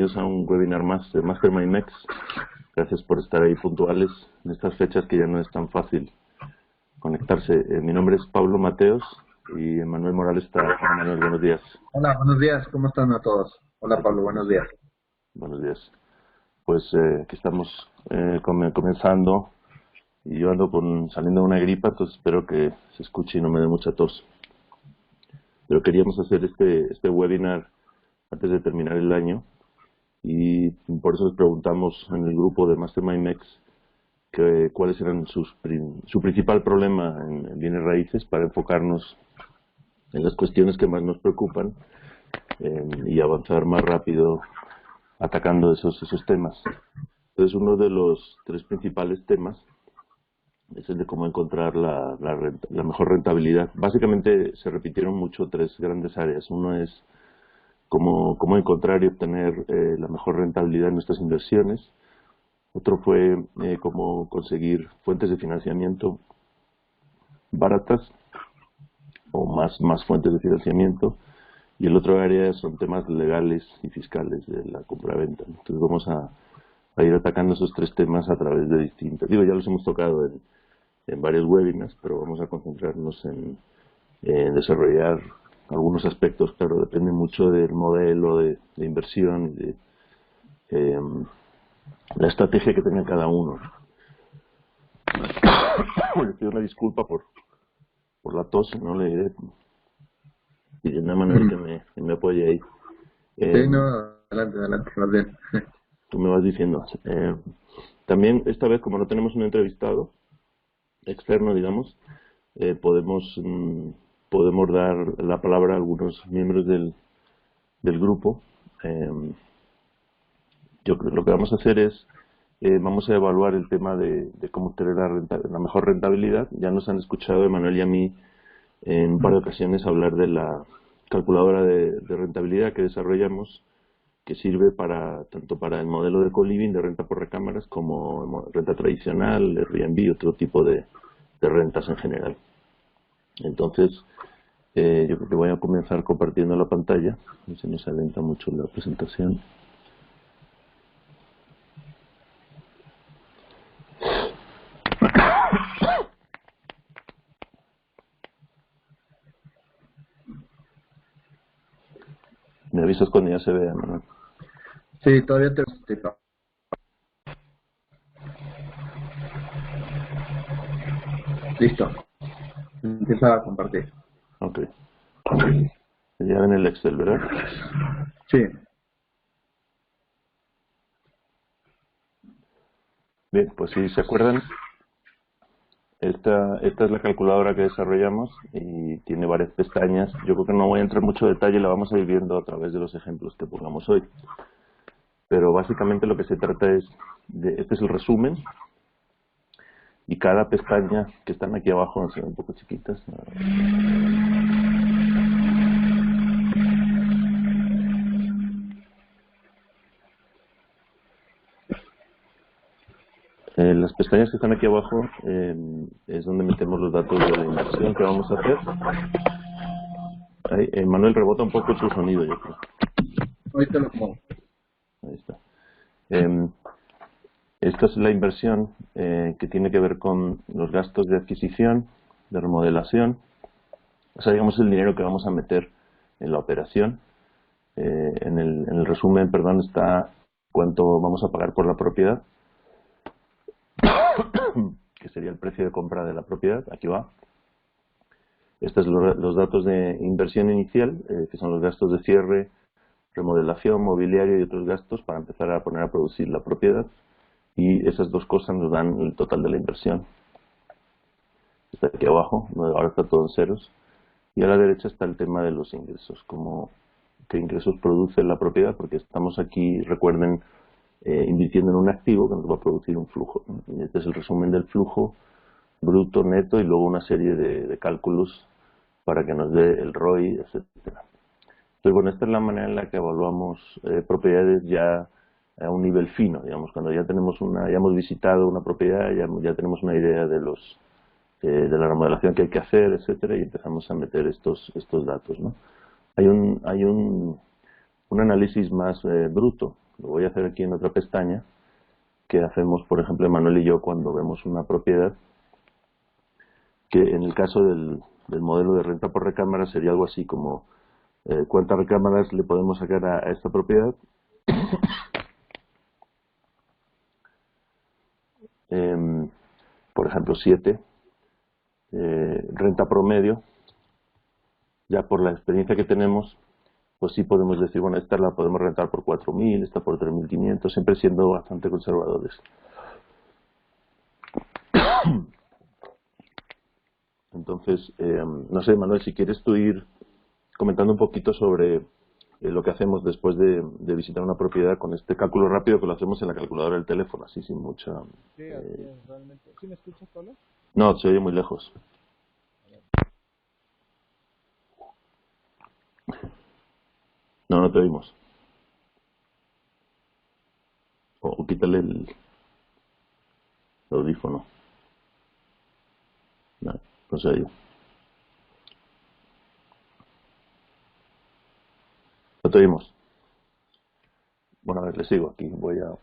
bienvenidos a un webinar más de Mastermind MEX. Gracias por estar ahí puntuales en estas fechas que ya no es tan fácil conectarse. Mi nombre es Pablo Mateos y Manuel Morales está. Manuel, buenos días. Hola, buenos días. ¿Cómo están a todos? Hola, Pablo, buenos días. Buenos días. Pues aquí estamos comenzando y yo ando saliendo de una gripa, entonces espero que se escuche y no me dé mucha tos. Pero queríamos hacer este webinar antes de terminar el año y por eso les preguntamos en el grupo de Mastermind MEX cuáles eran su principal problema en bienes raíces para enfocarnos en las cuestiones que más nos preocupan y avanzar más rápido atacando esos temas. Entonces, uno de los tres principales temas es el de cómo encontrar la mejor rentabilidad. Básicamente se repitieron mucho tres grandes áreas. Uno es cómo encontrar y obtener la mejor rentabilidad en nuestras inversiones. Otro fue cómo conseguir fuentes de financiamiento baratas o más fuentes de financiamiento. Y el otro área son temas legales y fiscales de la compraventa. Entonces vamos a ir atacando esos tres temas a través de distintas. Ya los hemos tocado en varios webinars, pero vamos a concentrarnos en desarrollar algunos aspectos. Claro, depende mucho del modelo de inversión y de la estrategia que tenga cada uno. Le pido una disculpa por la tos, no le diré pidiendo a Manuel que me apoye ahí. Sí, no, adelante, más bien. Tú me vas diciendo. También esta vez, como no tenemos un entrevistado externo, digamos, podemos dar la palabra a algunos miembros del grupo. Yo creo que lo que vamos a hacer es vamos a evaluar el tema de cómo obtener la mejor rentabilidad. Ya nos han escuchado Emanuel y a mí en un par de ocasiones hablar de la calculadora de rentabilidad que desarrollamos, que sirve tanto para el modelo de co-living de renta por recámaras como renta tradicional, Airbnb y otro tipo de rentas en general. Entonces, yo creo que voy a comenzar compartiendo la pantalla, y se nos alenta mucho la presentación. Me avisas cuando ya se vea, Manuel. Sí, todavía te explico. Listo. Empieza a compartir. Ok. Ya ven el Excel, ¿verdad? Sí. Bien, pues si se acuerdan, esta es la calculadora que desarrollamos y tiene varias pestañas. Yo creo que no voy a entrar en mucho detalle, la vamos a ir viendo a través de los ejemplos que pongamos hoy. Pero básicamente lo que se trata es, este es el resumen, y cada pestaña que están aquí abajo, son un poco chiquitas. Las pestañas que están aquí abajo es donde metemos los datos de la inversión que vamos a hacer. Ahí, Manuel, rebota un poco tu sonido, yo creo. Ahorita lo pongo. Ahí está. Esta es la inversión que tiene que ver con los gastos de adquisición, de remodelación. O sea, digamos el dinero que vamos a meter en la operación. En el resumen, perdón, está cuánto vamos a pagar por la propiedad, que sería el precio de compra de la propiedad. Aquí va. Estos son los datos de inversión inicial, que son los gastos de cierre, remodelación, mobiliario y otros gastos para empezar a poner a producir la propiedad. Y esas dos cosas nos dan el total de la inversión. Está aquí abajo, ahora está todo en ceros. Y a la derecha está el tema de los ingresos, como qué ingresos produce la propiedad, porque estamos aquí, recuerden, invirtiendo en un activo que nos va a producir un flujo. Y este es el resumen del flujo bruto, neto, y luego una serie de cálculos para que nos dé el ROI, etcétera. Entonces, bueno, esta es la manera en la que evaluamos propiedades ya a un nivel fino, digamos, cuando ya hemos visitado una propiedad, ya tenemos una idea de la remodelación que hay que hacer, etcétera, y empezamos a meter estos datos, ¿no? Hay un análisis más bruto, lo voy a hacer aquí en otra pestaña, que hacemos, por ejemplo, Manuel y yo cuando vemos una propiedad, que en el caso del modelo de renta por recámara sería algo así como cuántas recámaras le podemos sacar a esta propiedad. Por ejemplo, 7, renta promedio. Ya por la experiencia que tenemos, pues sí podemos decir, bueno, esta la podemos rentar por 4.000, esta por 3.500, siempre siendo bastante conservadores. Entonces, no sé, Manuel, si quieres tú ir comentando un poquito sobre lo que hacemos después de visitar una propiedad con este cálculo rápido que lo hacemos en la calculadora del teléfono, así sin mucha... Sí, así es, realmente. ¿Sí me escuchas, Pablo? No, se oye muy lejos. No, no te oímos. O quítale el audífono. No, no se oye. No te oímos. Bueno, a ver, le sigo aquí. Voy a...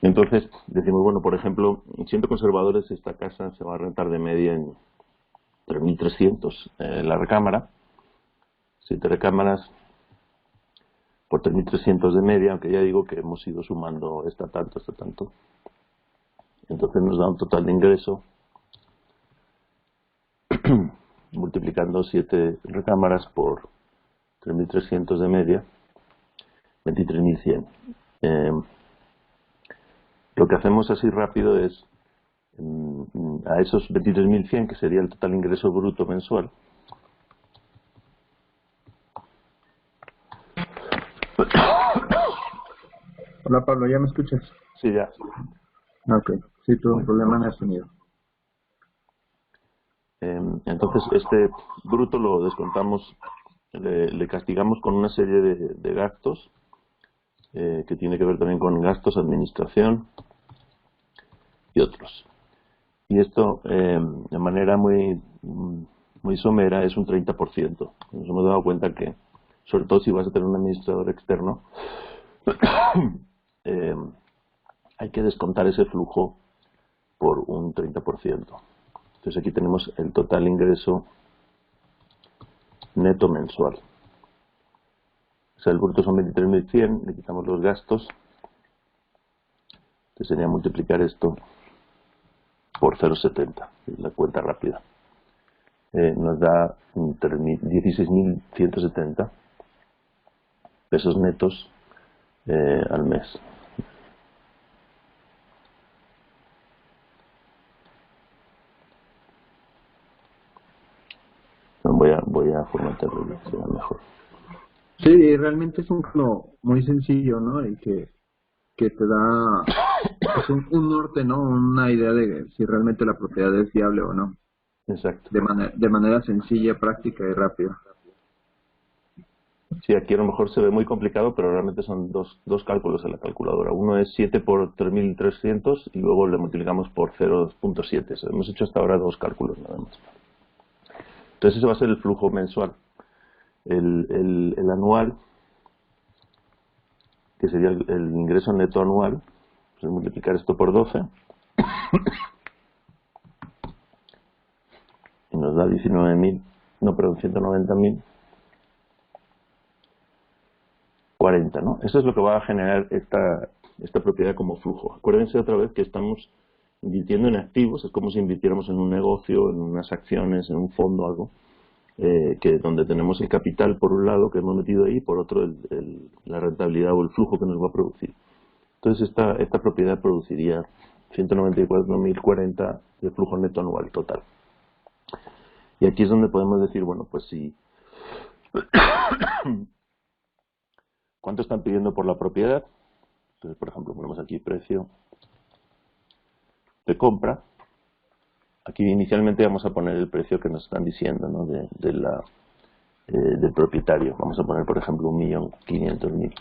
Entonces, decimos, bueno, por ejemplo, siendo conservadores, esta casa se va a rentar de media en 3.300 la recámara. 7 recámaras por 3.300 de media, aunque ya digo que hemos ido sumando esta tanto, esta tanto. Entonces nos da un total de ingreso multiplicando 7 recámaras por 3.300 de media, 23.100. Lo que hacemos así rápido es a esos 23.100, que sería el total ingreso bruto mensual, Hola Pablo, ¿ya me escuchas? sí, ya. Ok, sí, tuve un problema en el sonido. Entonces este bruto lo descontamos, le castigamos con una serie de gastos que tiene que ver también con gastos, administración y otros. Y esto de manera muy somera es un 30%. Nos hemos dado cuenta que, sobre todo si vas a tener un administrador externo, hay que descontar ese flujo por un 30%. Entonces aquí tenemos el total ingreso neto mensual. O sea, el bruto son 23.100, le quitamos los gastos, que sería multiplicar esto por 0,70, la cuenta rápida. Nos da 16.170 pesos netos al mes. Voy a formatearlo, será mejor. Sí, realmente es un cálculo muy sencillo, ¿no? Y que te da pues, un norte, ¿no? Una idea de si realmente la propiedad es viable o no. Exacto. De manera sencilla, práctica y rápida. Sí, aquí a lo mejor se ve muy complicado, pero realmente son dos cálculos en la calculadora. Uno es 7 por 3.300 y luego le multiplicamos por 0,7. Hemos hecho hasta ahora 2 cálculos nada más. Entonces ese va a ser el flujo mensual. El anual, que sería el ingreso neto anual, pues multiplicar esto por 12 y nos da 19.000, no, perdón, 190.040, ¿no? Eso es lo que va a generar esta propiedad como flujo. Acuérdense otra vez que estamos invirtiendo en activos, es como si invirtiéramos en un negocio, en unas acciones, en un fondo, algo, que donde tenemos el capital por un lado que hemos metido ahí, por otro la rentabilidad o el flujo que nos va a producir. Entonces esta propiedad produciría 194.040 de flujo neto anual total. Y aquí es donde podemos decir, bueno, pues si ¿cuánto están pidiendo por la propiedad? Entonces, por ejemplo, ponemos aquí precio de compra. Aquí inicialmente vamos a poner el precio que nos están diciendo, ¿no? Del propietario. Vamos a poner, por ejemplo, 1.500.000.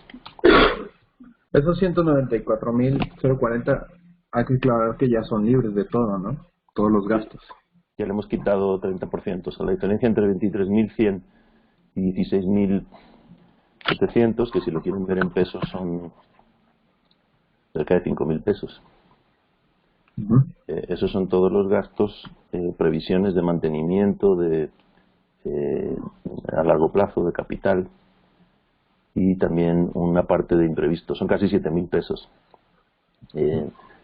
Esos 194.040 hay que aclarar que ya son libres de todo, ¿no? Todos los gastos. Ya le hemos quitado 30%. O sea, la diferencia entre 23.100 y 16.000 700, que si lo quieren ver en pesos son cerca de 5.000 pesos. Esos son todos los gastos, previsiones de mantenimiento a largo plazo, de capital, y también una parte de imprevisto. Son casi 7.000 pesos.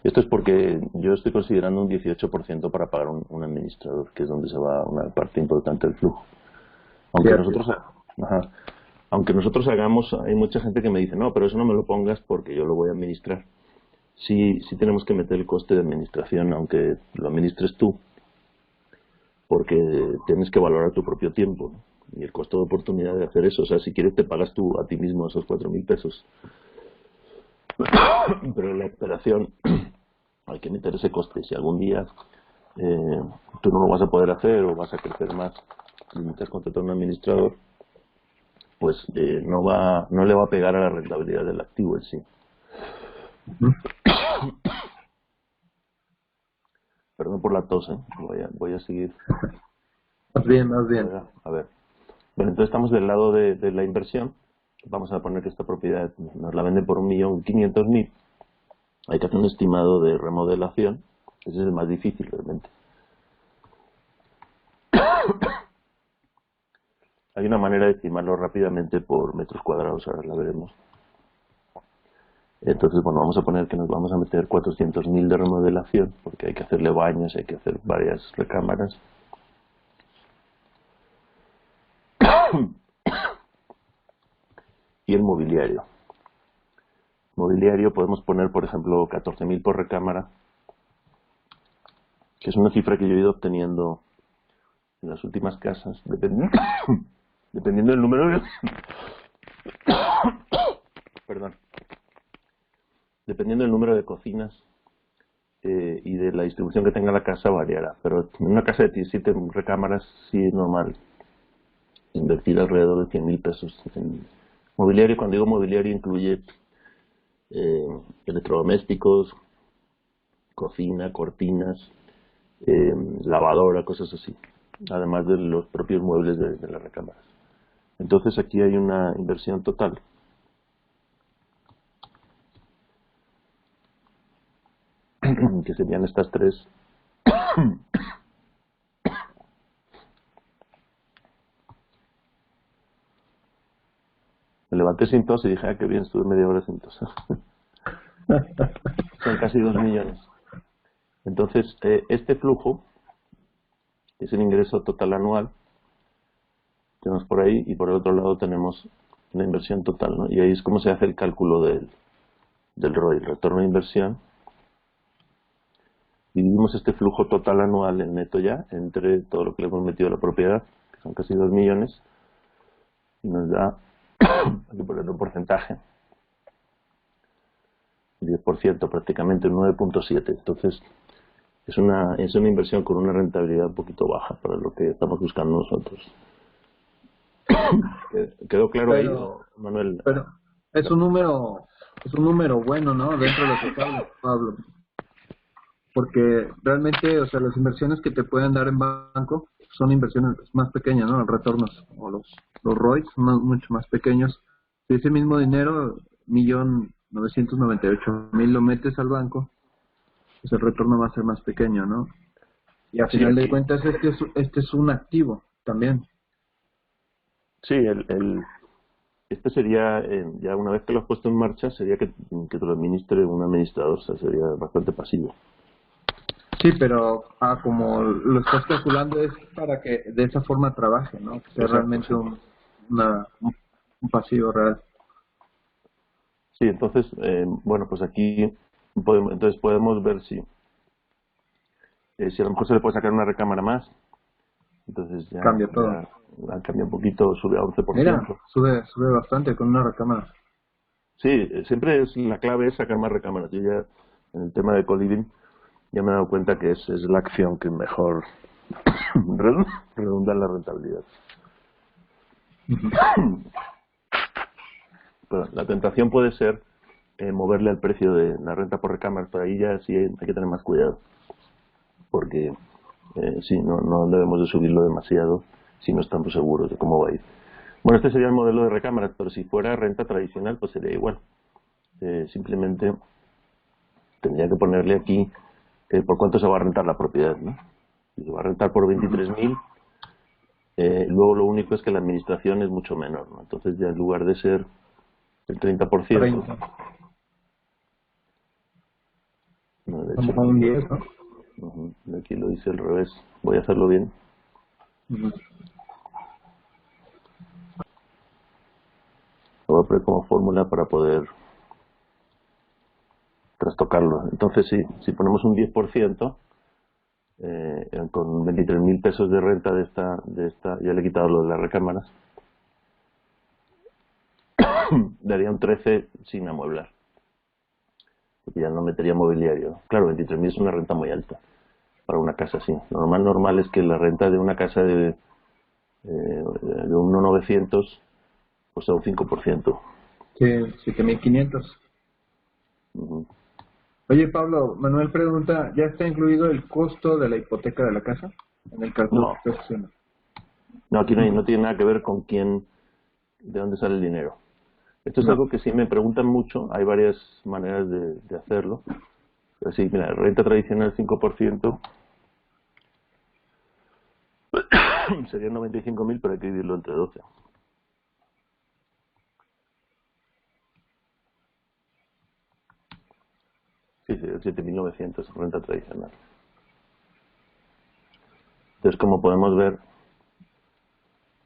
Esto es porque yo estoy considerando un 18% para pagar un administrador, que es donde se va una parte importante del flujo. Aunque nosotros hagamos, hay mucha gente que me dice, no, pero eso no me lo pongas porque yo lo voy a administrar. Sí tenemos que meter el coste de administración, aunque lo administres tú, porque tienes que valorar tu propio tiempo, ¿no? Y el costo de oportunidad de hacer eso. O sea, si quieres te pagas tú a ti mismo esos 4.000 pesos. Pero en la operación hay que meter ese coste. Si algún día tú no lo vas a poder hacer o vas a crecer más y necesitas contratar a un administrador, pues no le va a pegar a la rentabilidad del activo en sí. Perdón por la tos, voy a seguir. Más bien. A ver. Bueno, entonces estamos del lado de la inversión. Vamos a poner que esta propiedad nos la venden por 1.500.000. Hay que hacer un estimado de remodelación. Ese es el más difícil realmente. Hay una manera de estimarlo rápidamente por metros cuadrados, ahora la veremos. Entonces, bueno, vamos a poner que nos vamos a meter 400.000 de remodelación, porque hay que hacerle baños, hay que hacer varias recámaras. Y el mobiliario. Mobiliario podemos poner, por ejemplo, 14.000 por recámara, que es una cifra que yo he ido obteniendo en las últimas casas, dependiendo del número de... Perdón. Dependiendo del número de cocinas y de la distribución que tenga la casa variará. Pero en una casa de 17 recámaras sí es normal invertir alrededor de 100.000 pesos en mobiliario. Cuando digo mobiliario incluye electrodomésticos, cocina, cortinas, lavadora, cosas así, además de los propios muebles de las recámaras. Entonces aquí hay una inversión total que serían estas tres. Me levanté sin tos y dije, ah, qué bien, estuve media hora sin tos. Son casi 2 millones. Entonces, este flujo es el ingreso total anual. Tenemos por ahí, y por el otro lado tenemos la inversión total, ¿no? Y ahí es como se hace el cálculo del ROI, el retorno de inversión. Dividimos este flujo total anual en neto ya, entre todo lo que le hemos metido a la propiedad, que son casi 2 millones, y nos da, aquí poner un porcentaje, 10%, prácticamente un 9.7. Entonces, es una inversión con una rentabilidad un poquito baja para lo que estamos buscando nosotros. ¿Quedó claro ahí, Manuel? Pero es un número bueno, ¿no? Dentro de lo que cabe, Pablo. Porque realmente, o sea, las inversiones que te pueden dar en banco son inversiones más pequeñas, ¿no? Los retornos o los ROI son mucho más pequeños. Si ese mismo dinero, 1.998.000 lo metes al banco, pues el retorno va a ser más pequeño, ¿no? Y a final de cuentas este es un activo también. Sí, este sería, ya una vez que lo has puesto en marcha, sería que te lo administre un administrador, o sea, sería bastante pasivo. Sí, pero como lo estás calculando es para que de esa forma trabaje, ¿no? Que sea realmente un pasivo real. Sí, entonces, bueno, pues aquí podemos ver si a lo mejor se le puede sacar una recámara más. Entonces ya cambia todo. Ya cambia un poquito, sube a 11%. Mira, sube bastante con una recámara. Sí, siempre es la clave es sacar más recámaras. Yo ya en el tema de co-living ya me he dado cuenta que es la acción que mejor redunda en la rentabilidad. Pero la tentación puede ser moverle al precio de la renta por recámara, pero ahí ya sí hay que tener más cuidado, porque sí, no debemos de subirlo demasiado si no estamos seguros de cómo va a ir. Bueno, este sería el modelo de recámaras, pero si fuera renta tradicional, pues sería igual. Simplemente tendría que ponerle aquí por cuánto se va a rentar la propiedad, ¿no? Si se va a rentar por 23.000, luego lo único es que la administración es mucho menor, ¿no? Entonces ya en lugar de ser el 30%, 30. no, de A lo hecho, mejor un 10, ¿no? aquí lo dice al revés. Voy a hacerlo bien. Ujú. Lo voy a poner como fórmula para poder trastocarlo. Entonces, si ponemos un 10%, con 23.000 pesos de renta de esta, ya le he quitado lo de las recámaras, daría un 13 sin amueblar, porque ya no metería mobiliario. Claro, 23.000 es una renta muy alta para una casa así. Lo normal es que la renta de una casa de 1.900 pues sea un 5%. Sí, 7.500. Ujú. Oye, Pablo, Manuel pregunta, ¿ya está incluido el costo de la hipoteca de la casa en el cálculo No, que estás haciendo? no, aquí no tiene nada que ver con quién, de dónde sale el dinero. Esto es No. algo que sí me preguntan mucho, hay varias maneras de hacerlo. Así, mira, renta tradicional 5%, serían 95.000, pero hay que dividirlo entre 12. Sí, serían 7.900 renta tradicional. Entonces, como podemos ver,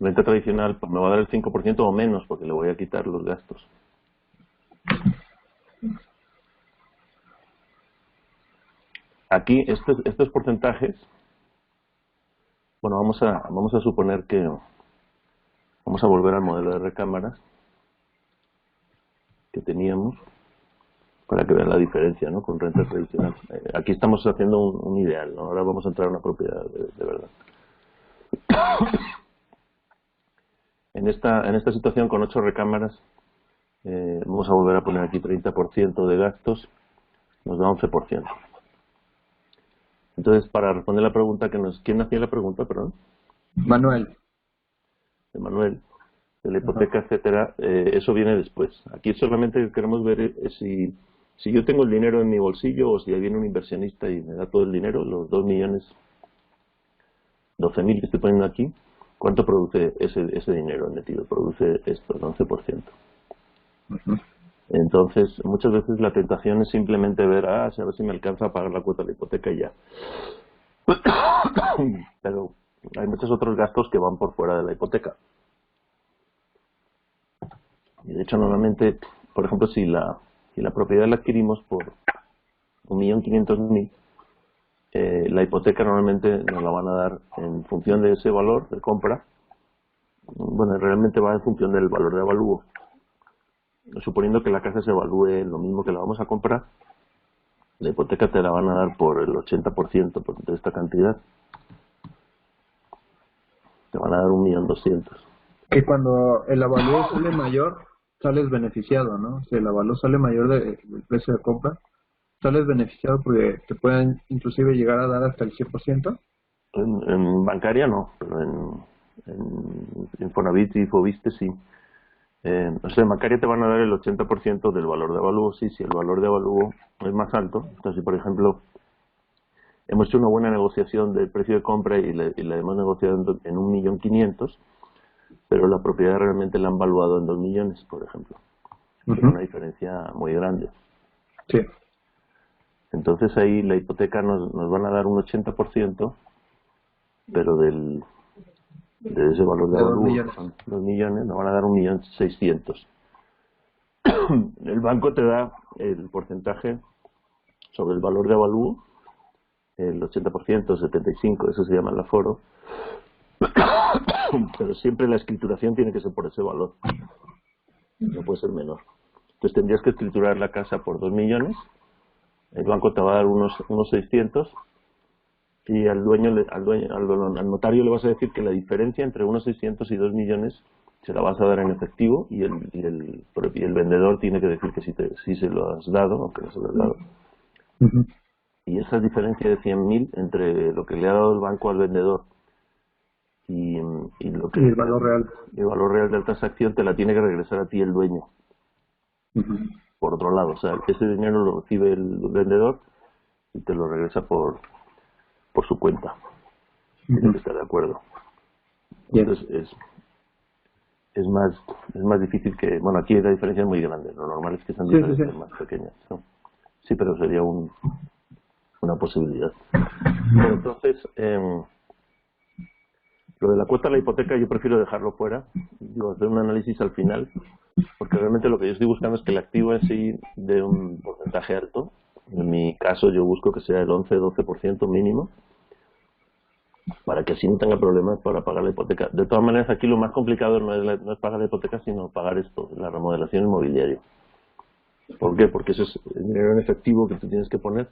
renta tradicional pues me va a dar el 5% o menos, porque le voy a quitar los gastos. Aquí, estos porcentajes, bueno, vamos a suponer que vamos a volver al modelo de recámaras que teníamos para que vean la diferencia, ¿no? Con renta tradicional. Aquí estamos haciendo un ideal, ¿no? Ahora vamos a entrar a una propiedad de verdad. En esta situación con 8 recámaras, vamos a volver a poner aquí 30% de gastos, nos da 11%. Entonces, para responder la pregunta ¿quién hacía la pregunta, perdón? Manuel. De Manuel, de la Ajá. hipoteca, etcétera, eso viene después. Aquí solamente queremos ver si yo tengo el dinero en mi bolsillo o si viene un inversionista y me da todo el dinero, los 2.012.000 que estoy poniendo aquí, ¿cuánto produce ese dinero metido? Produce esto, el 11%. Ujú. Entonces, muchas veces la tentación es simplemente ver, a ver si me alcanza a pagar la cuota de la hipoteca y ya. Pero hay muchos otros gastos que van por fuera de la hipoteca. Y de hecho, normalmente, por ejemplo, si la propiedad la adquirimos por 1.500.000, la hipoteca normalmente nos la van a dar en función de ese valor de compra. Bueno, realmente va en función del valor de avalúo. Suponiendo que la casa se evalúe lo mismo que la vamos a comprar, la hipoteca te la van a dar por el 80% de esta cantidad. Te van a dar 1.200.000. Que cuando el avalúo sale mayor, sales beneficiado, ¿no? Si el avalúo sale mayor del precio de compra, sales beneficiado porque te pueden inclusive llegar a dar hasta el 100%. En bancaria no, pero en Infonavit y Fobiste sí. O sea, en bancaria te van a dar el 80% del valor de avalúo, sí, si el valor de avalúo es más alto. Entonces, si por ejemplo hemos hecho una buena negociación del precio de compra y la hemos negociado en 1.500.000, pero la propiedad realmente la han valuado en 2 millones, por ejemplo. Es Ujú. una diferencia muy grande. Sí. Entonces ahí la hipoteca nos van a dar un 80%, pero de ese valor de De 2 avalúo, que millones. son 2 millones, nos van a dar 1.600.000. El banco te da el porcentaje sobre el valor de avalúo, el 80%, 75%, eso se llama el aforo, pero siempre la escrituración tiene que ser por ese valor, no puede ser menor. Entonces tendrías que escriturar la casa por 2 millones, el banco te va a dar unos 600, y al notario le vas a decir que la diferencia entre unos 600 y 2 millones se la vas a dar en efectivo, y el vendedor tiene que decir que sí se lo has dado, aunque no se lo has dado. Ujú. Y esa diferencia de 100.000 entre lo que le ha dado el banco al vendedor y lo que Y el valor real. el valor real de la transacción te la tiene que regresar a ti el dueño. Por otro lado, o sea, ese dinero lo recibe el vendedor y te lo regresa por su cuenta. Tiene que estar de acuerdo. Entonces es más difícil que, bueno, aquí la diferencia es muy grande, lo normal es que sean diferencias más pequeñas, ¿no? Sí, pero sería una posibilidad. Bueno, entonces, lo de la cuota de la hipoteca yo prefiero dejarlo fuera, digo, hacer un análisis al final, porque realmente lo que yo estoy buscando es que el activo en sí dé un porcentaje alto. En mi caso yo busco que sea el 11-12% mínimo, para que así no tenga problemas para pagar la hipoteca. De todas maneras, aquí lo más complicado no es pagar la hipoteca, sino pagar esto, la remodelación inmobiliaria. ¿Por qué? Porque eso es dinero en efectivo que tú tienes que poner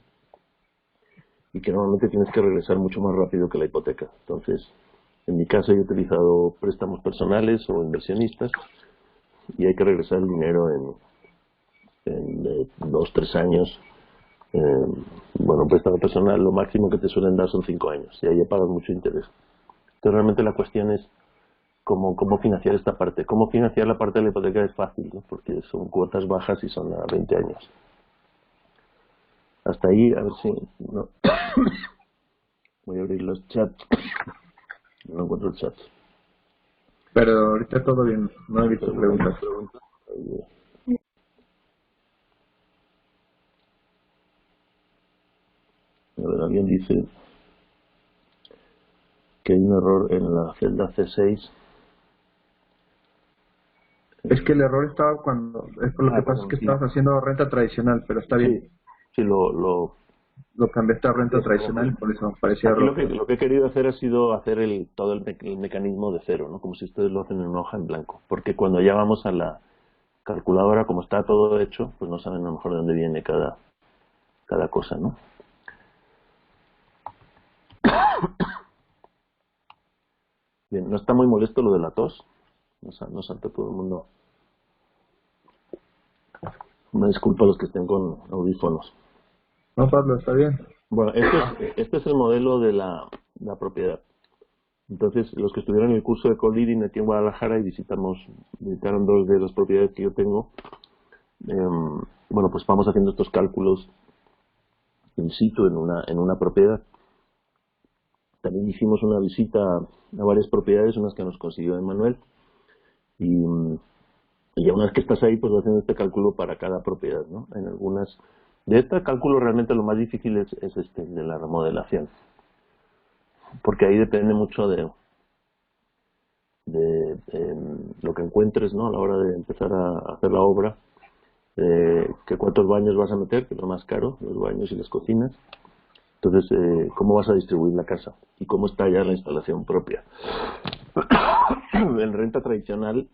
y que normalmente tienes que regresar mucho más rápido que la hipoteca. Entonces, en mi caso yo he utilizado préstamos personales o inversionistas y hay que regresar el dinero en 2-3 años. Bueno, préstamo personal, lo máximo que te suelen dar son 5 años y ahí pagas mucho interés. Entonces realmente la cuestión es cómo financiar esta parte. Cómo financiar la parte de la hipoteca es fácil, ¿no? Porque son cuotas bajas y son a 20 años. Hasta ahí, a ver si... No. Voy a abrir los chats. No encuentro el chat. Pero ahorita todo bien, no he visto preguntas. A ver, alguien dice que hay un error en la celda C6. Es que el error estaba cuando... lo que pasa es que estabas haciendo renta tradicional, pero está bien. Sí, lo cambiaste a renta tradicional y por eso parecía aquí error. lo que he querido hacer ha sido hacer todo el mecanismo de cero, ¿no? Como si ustedes lo hacen en una hoja en blanco. Porque cuando ya vamos a la calculadora, como está todo hecho, pues no saben a lo mejor de dónde viene cada cosa, ¿no? Bien, no está muy molesto lo de la tos. No salta todo el mundo. Me disculpo a los que estén con audífonos. No, Pablo, está bien. Bueno, este es el modelo de la propiedad. Entonces, los que estuvieron en el curso de co-living aquí en Guadalajara y visitaron 2 de las propiedades que yo tengo, bueno, pues vamos haciendo estos cálculos in situ en una propiedad. También hicimos una visita a varias propiedades, unas que nos consiguió Emanuel, y ya una vez que estás ahí, pues vas haciendo este cálculo para cada propiedad, ¿no? En algunas de este cálculo realmente lo más difícil es este, de la remodelación, porque ahí depende mucho de lo que encuentres, ¿no? A la hora de empezar a hacer la obra, que cuántos baños vas a meter, que es lo más caro, los baños y las cocinas. Entonces, cómo vas a distribuir la casa y cómo está ya la instalación propia. En renta tradicional,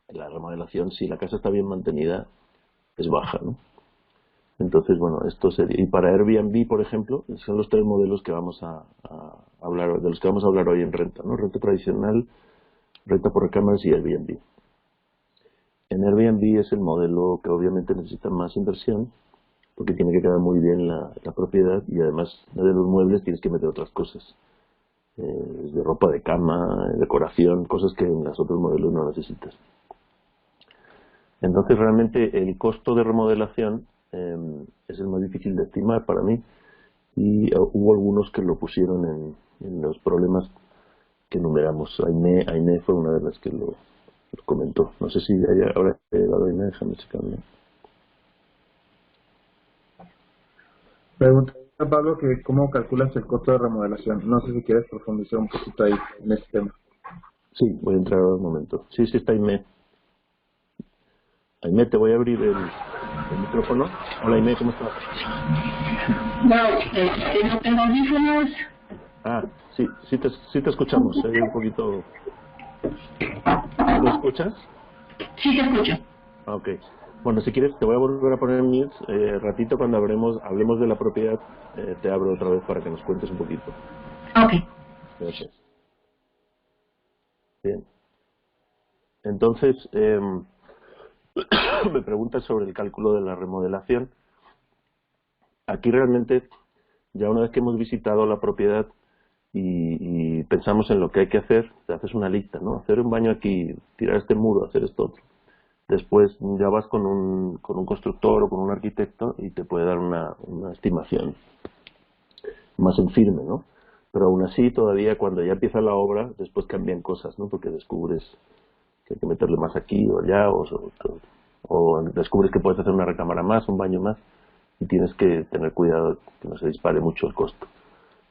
la remodelación, si la casa está bien mantenida, es baja, ¿no? Entonces, bueno, esto sería... Y para Airbnb, por ejemplo, son los 3 modelos que vamos a hablar, de los que vamos a hablar hoy en renta, ¿no? Renta tradicional, renta por recámaras y Airbnb. En Airbnb es el modelo que obviamente necesita más inversión, porque tiene que quedar muy bien la propiedad y además de los muebles tienes que meter otras cosas. De ropa de cama, decoración, cosas que en los otros modelos no necesitas. Entonces realmente el costo de remodelación es el más difícil de estimar para mí y hubo algunos que lo pusieron en los problemas que enumeramos. Aine fue una de las que lo comentó. No sé si ahora he dado Aine, déjame checarlo. Pregunta Pablo que cómo calculas el costo de remodelación. No sé si quieres profundizar un poquito ahí en este tema. Sí, voy a entrar ahora un momento. Sí, está Aime. Aime, te voy a abrir el micrófono. Hola Aime, ¿cómo estás? No, no tengo audífonos. Ah, sí te escuchamos. Se oye un poquito... ¿Lo escuchas? Sí, te escucho. Ah, ok. Bueno, si quieres te voy a volver a poner en mute. Ratito cuando hablemos de la propiedad, te abro otra vez para que nos cuentes un poquito. Ok. Gracias. Bien. Entonces, me preguntas sobre el cálculo de la remodelación. Aquí realmente, ya una vez que hemos visitado la propiedad y pensamos en lo que hay que hacer, te haces una lista, ¿no? Hacer un baño aquí, tirar este muro, hacer esto otro. Después ya vas con un constructor o con un arquitecto y te puede dar una estimación más en firme, ¿no? Pero aún así, todavía cuando ya empieza la obra, después cambian cosas, ¿no? Porque descubres que hay que meterle más aquí o allá, o descubres que puedes hacer una recámara más, un baño más, y tienes que tener cuidado que no se dispare mucho el costo.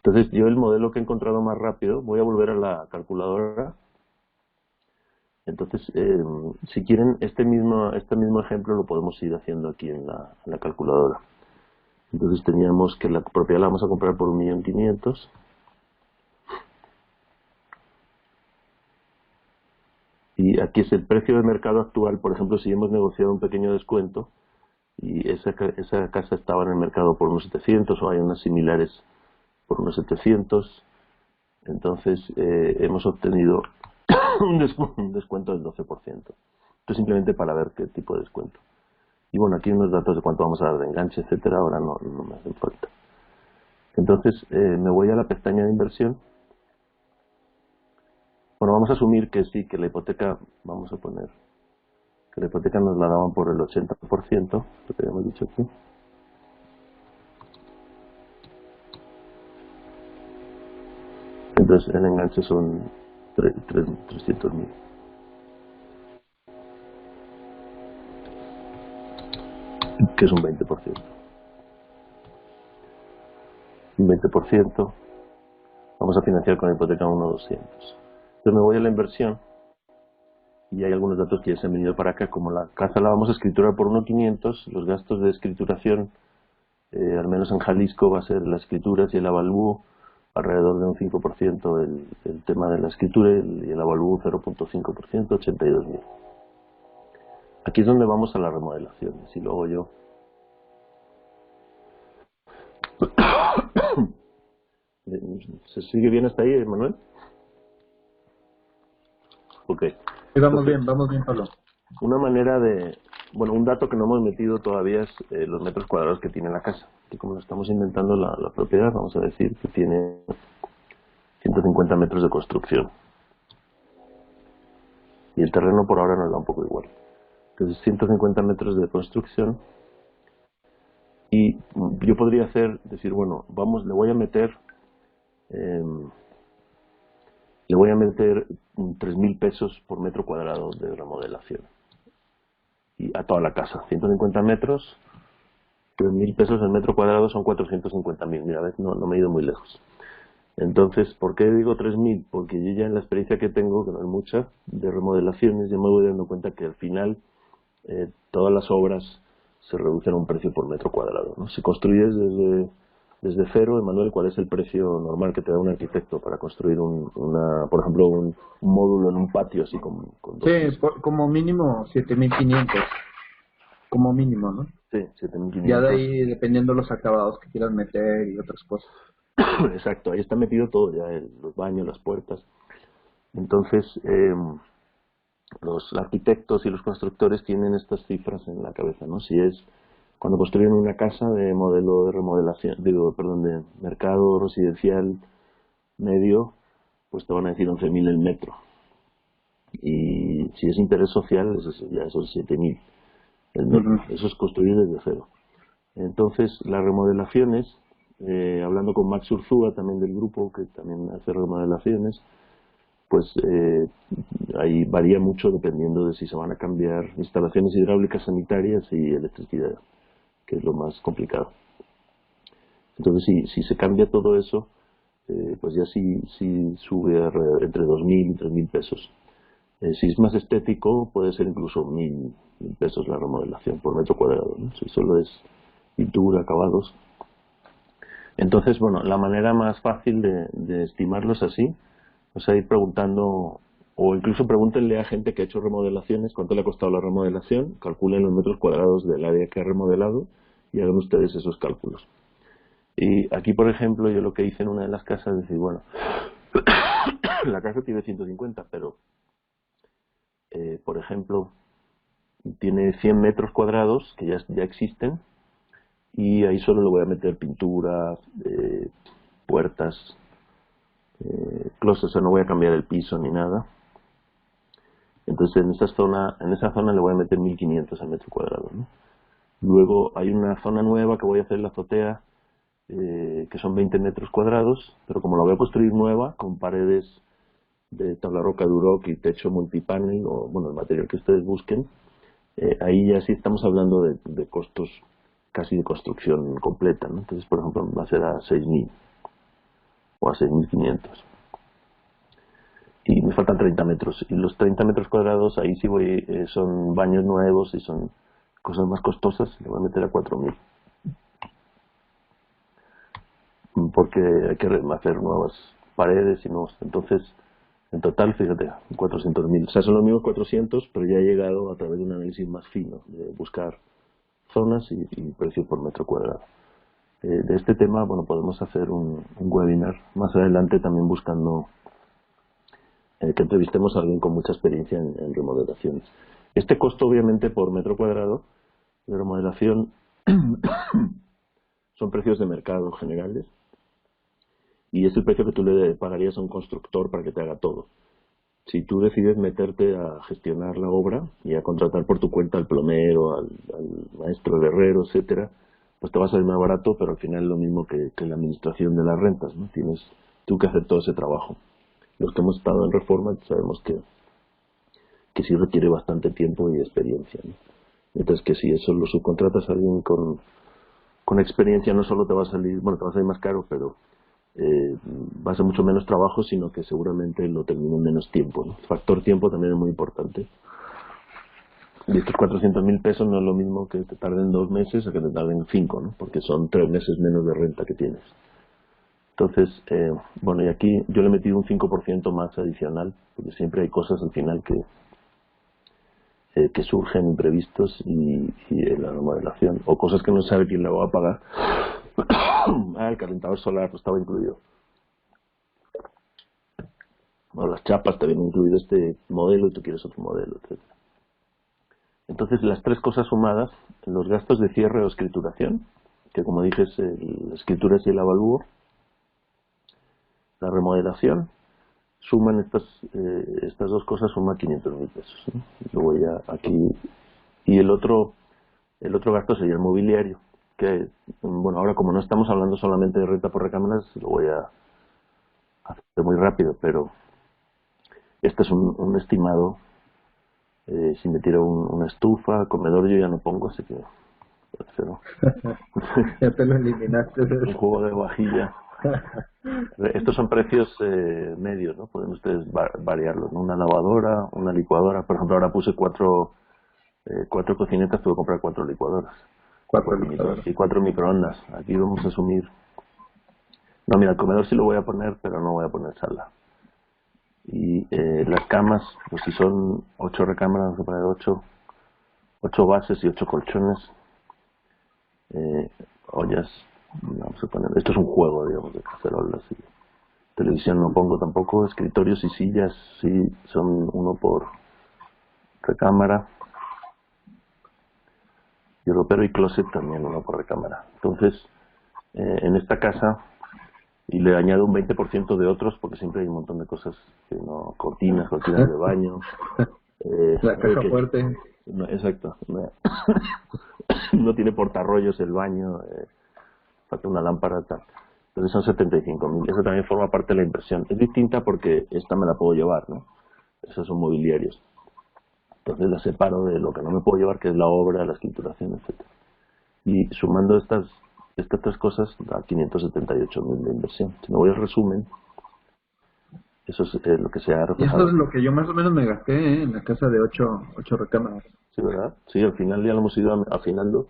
Entonces, yo el modelo que he encontrado más rápido, voy a volver a la calculadora. Entonces, si quieren, este mismo ejemplo lo podemos ir haciendo aquí en la calculadora. Entonces teníamos que la propiedad la vamos a comprar por 1.500.000. Y aquí es el precio de mercado actual. Por ejemplo, si hemos negociado un pequeño descuento y esa casa estaba en el mercado por unos 700 o hay unas similares por unos 700, entonces hemos obtenido un descuento del 12%. Esto es simplemente para ver qué tipo de descuento. Y bueno, aquí unos datos de cuánto vamos a dar de enganche, etcétera, ahora no me hacen falta. Entonces me voy a la pestaña de inversión. Bueno, vamos a asumir que sí, que la hipoteca, vamos a poner, que la hipoteca nos la daban por el 80%, lo que habíamos dicho aquí. Entonces el enganche son 300.000. Que es un 20%. Un 20%. Vamos a financiar con la hipoteca 1.200. Entonces me voy a la inversión y hay algunos datos que ya se han venido para acá. Como la casa la vamos a escriturar por 1.500, los gastos de escrituración, al menos en Jalisco, va a ser las escrituras y el avalúo alrededor de un 5%, el tema de la escritura y el avalúo 0.5%, 82.000. Aquí es donde vamos a las remodelaciones y luego yo. ¿Se sigue bien hasta ahí, Manuel? Ok. Sí, vamos bien, Pablo. Una manera de... Bueno, un dato que no hemos metido todavía es los metros cuadrados que tiene la casa. Y como lo estamos inventando la propiedad, vamos a decir que tiene 150 metros de construcción. Y el terreno por ahora nos da un poco igual. Entonces 150 metros de construcción. Y yo podría decir, bueno, le voy a meter 3.000 pesos por metro cuadrado de remodelación. Y a toda la casa, 150 metros, 3.000 pesos el metro cuadrado son 450.000. Mira, ves, no me he ido muy lejos. Entonces, ¿por qué digo 3.000? Porque yo ya en la experiencia que tengo, que no es mucha, de remodelaciones, ya me voy dando cuenta que al final todas las obras se reducen a un precio por metro cuadrado, ¿no? Si construyes desde cero, Emanuel, ¿cuál es el precio normal que te da un arquitecto para construir por ejemplo, un módulo en un patio así con dos Sí, como mínimo 7.500, como mínimo, ¿no? Sí, 7.500. Ya de ahí, dependiendo los acabados que quieras meter y otras cosas. Exacto, ahí está metido todo, ya los baños, las puertas. Entonces, los arquitectos y los constructores tienen estas cifras en la cabeza, ¿no? Si es cuando construyen una casa de modelo de remodelación, de mercado residencial medio, pues te van a decir 11.000 el metro. Y si es interés social, ya son 7.000 el metro. Eso es construir desde cero. Entonces, las remodelaciones, hablando con Max Urzúa, también del grupo, que también hace remodelaciones, pues ahí varía mucho dependiendo de si se van a cambiar instalaciones hidráulicas sanitarias y electricidad, que es lo más complicado. Entonces, si se cambia todo eso, pues ya sí sube entre 2.000 y 3.000 pesos. Si es más estético, puede ser incluso 1.000 pesos la remodelación por metro cuadrado, ¿no? Si solo es pintura, acabados. Entonces, bueno, la manera más fácil de estimarlo es así. O sea, ir preguntando, o incluso pregúntenle a gente que ha hecho remodelaciones cuánto le ha costado la remodelación, calculen los metros cuadrados del área que ha remodelado y hagan ustedes esos cálculos. Y aquí, por ejemplo, yo lo que hice en una de las casas es decir, bueno, la casa tiene 150, pero, por ejemplo, tiene 100 metros cuadrados que ya existen y ahí solo le voy a meter pintura, puertas, closet, o sea, no voy a cambiar el piso ni nada. Entonces en esa zona le voy a meter 1500 al metro cuadrado, ¿no? Luego hay una zona nueva que voy a hacer en la azotea, que son 20 metros cuadrados, pero como la voy a construir nueva, con paredes de tabla roca Duroc y techo multipanel, o bueno, el material que ustedes busquen, ahí ya sí estamos hablando de costos casi de construcción completa, ¿no? Entonces, por ejemplo, va a ser a 6.000 o a 6.500. Y me faltan 30 metros. Y los 30 metros cuadrados, ahí sí son baños nuevos y son cosas más costosas, le voy a meter a 4.000. Porque hay que hacer nuevas paredes y nuevos. Entonces, en total, fíjate, 400.000. O sea, son los mismos 400, pero ya he llegado a través de un análisis más fino, de buscar zonas y precio por metro cuadrado. De este tema, bueno, podemos hacer un webinar más adelante también buscando que entrevistemos a alguien con mucha experiencia en remodelaciones. Este costo, obviamente, por metro cuadrado de remodelación son precios de mercado generales y es el precio que tú le pagarías a un constructor para que te haga todo. Si tú decides meterte a gestionar la obra y a contratar por tu cuenta al plomero, al maestro herrero, etcétera, pues te va a salir más barato, pero al final es lo mismo que la administración de las rentas, ¿no? Tienes tú que hacer todo ese trabajo. Los que hemos estado en reforma sabemos que sí requiere bastante tiempo y experiencia, ¿no? Entonces que si eso lo subcontratas a alguien con experiencia, no solo te va a salir, bueno, te va a salir más caro, pero va a ser mucho menos trabajo, sino que seguramente lo termine en menos tiempo, ¿no? El factor tiempo también es muy importante. Y estos 400.000 pesos no es lo mismo que te tarden 2 meses a que te tarden 5, ¿no? Porque son 3 meses menos de renta que tienes. Entonces, bueno, y aquí yo le he metido un 5% más adicional, porque siempre hay cosas al final que surgen imprevistos y en la remodelación, o cosas que no sabe quién la va a pagar. El calentador solar pues estaba incluido. Bueno, las chapas te vienen incluido este modelo y tú quieres otro modelo, etc. Entonces, las 3 cosas sumadas, los gastos de cierre o escrituración, que como dije es la escritura y el avalúo, la remodelación, suman estas 2 cosas, suman 500.000 pesos, ¿no? Luego ya aquí, y el otro gasto sería el mobiliario, que bueno, ahora como no estamos hablando solamente de renta por recámaras, lo voy a hacer muy rápido, pero este es un estimado. Si me tiro una estufa, comedor yo ya no pongo, así que pero, Ya te lo eliminaste. un juego de vajilla. Estos son precios medios, ¿no? Pueden ustedes variarlos, ¿no? Una lavadora, una licuadora. Por ejemplo, ahora puse 4 cocinetas, tuve que comprar 4 licuadoras. 4 licuadoras. Y 4 microondas. Aquí vamos a asumir. No, mira, el comedor sí lo voy a poner, pero no voy a poner sala. Y las camas, pues si son 8 recámaras, vamos a poner 8 bases y 8 colchones. Ollas, vamos a poner, esto es un juego, digamos, de cacerolas. Y televisión no pongo tampoco, escritorios y sillas sí son 1 por recámara. Y ropero y closet también 1 por recámara. Entonces, en esta casa, y le añado un 20% de otros, porque siempre hay un montón de cosas que no, cortinas de baño. La caja fuerte. No, exacto. No tiene portarrollos el baño, falta una lámpara, tal. Entonces son 75.000. Eso también forma parte de la inversión. Es distinta porque esta me la puedo llevar, ¿no? Esos son mobiliarios. Entonces la separo de lo que no me puedo llevar, que es la obra, la escrituración, etcétera. Y sumando estas 3 cosas, da 578.000 de inversión. Si me voy al resumen, eso es lo que se ha Y reflejado. eso es lo que yo más o menos me gasté en la casa de 8 recámaras. Sí, ¿verdad? Sí, al final ya lo hemos ido afinando.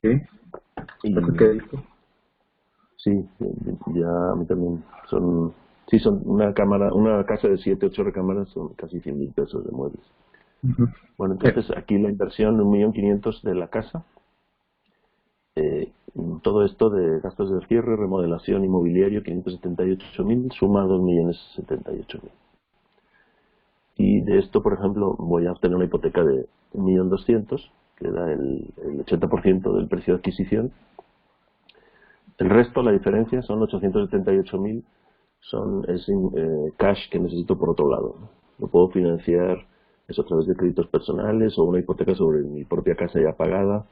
Sí. Y ¿Qué dijo? sí, ya a mí también son una casa de 7, 8 recámaras, son casi 100.000 pesos de muebles. Bueno, entonces aquí la inversión, 1.500.000 de la casa. Todo esto de gastos de cierre, remodelación, inmobiliario, 578.000, suma 2.078.000. Y de esto, por ejemplo, voy a obtener una hipoteca de 1.200.000, que da el 80% del precio de adquisición. El resto, la diferencia, son 878.000, cash que necesito por otro lado, ¿no? Lo puedo financiar eso a través de créditos personales o una hipoteca sobre mi propia casa ya pagada,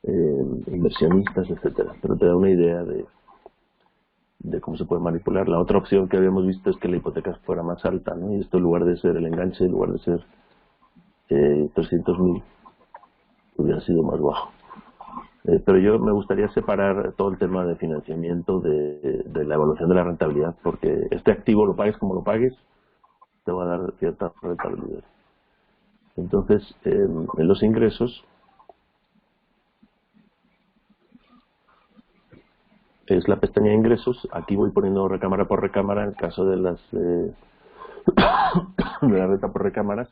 inversionistas, etcétera. Pero te da una idea de cómo se puede manipular. La otra opción que habíamos visto es que la hipoteca fuera más alta, ¿no? Y esto, en lugar de ser el enganche, en lugar de ser 300.000, hubiera sido más bajo. Pero yo me gustaría separar todo el tema de financiamiento de la evaluación de la rentabilidad, porque este activo, lo pagues como lo pagues, te va a dar cierta rentabilidad. Entonces, en los ingresos es la pestaña de ingresos. Aquí voy poniendo recámara por recámara en el caso de las de la renta por recámaras,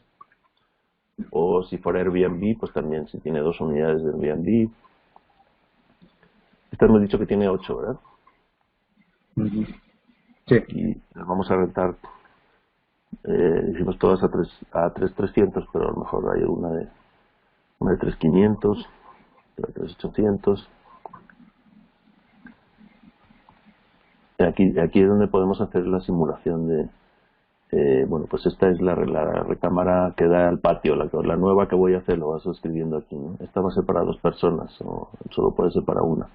o si fuera Airbnb, pues también si tiene 2 unidades de Airbnb. Esta hemos dicho que tiene 8, ¿verdad? Sí. Y las vamos a rentar, hicimos todas a 3.300, pero a lo mejor hay una de 3.500, de 3.800. Aquí es donde podemos hacer la simulación de, bueno, pues esta es la recámara que da al patio, la nueva que voy a hacer, lo vas escribiendo aquí, ¿no? Esta va a ser para 2 personas, o solo puede ser para una.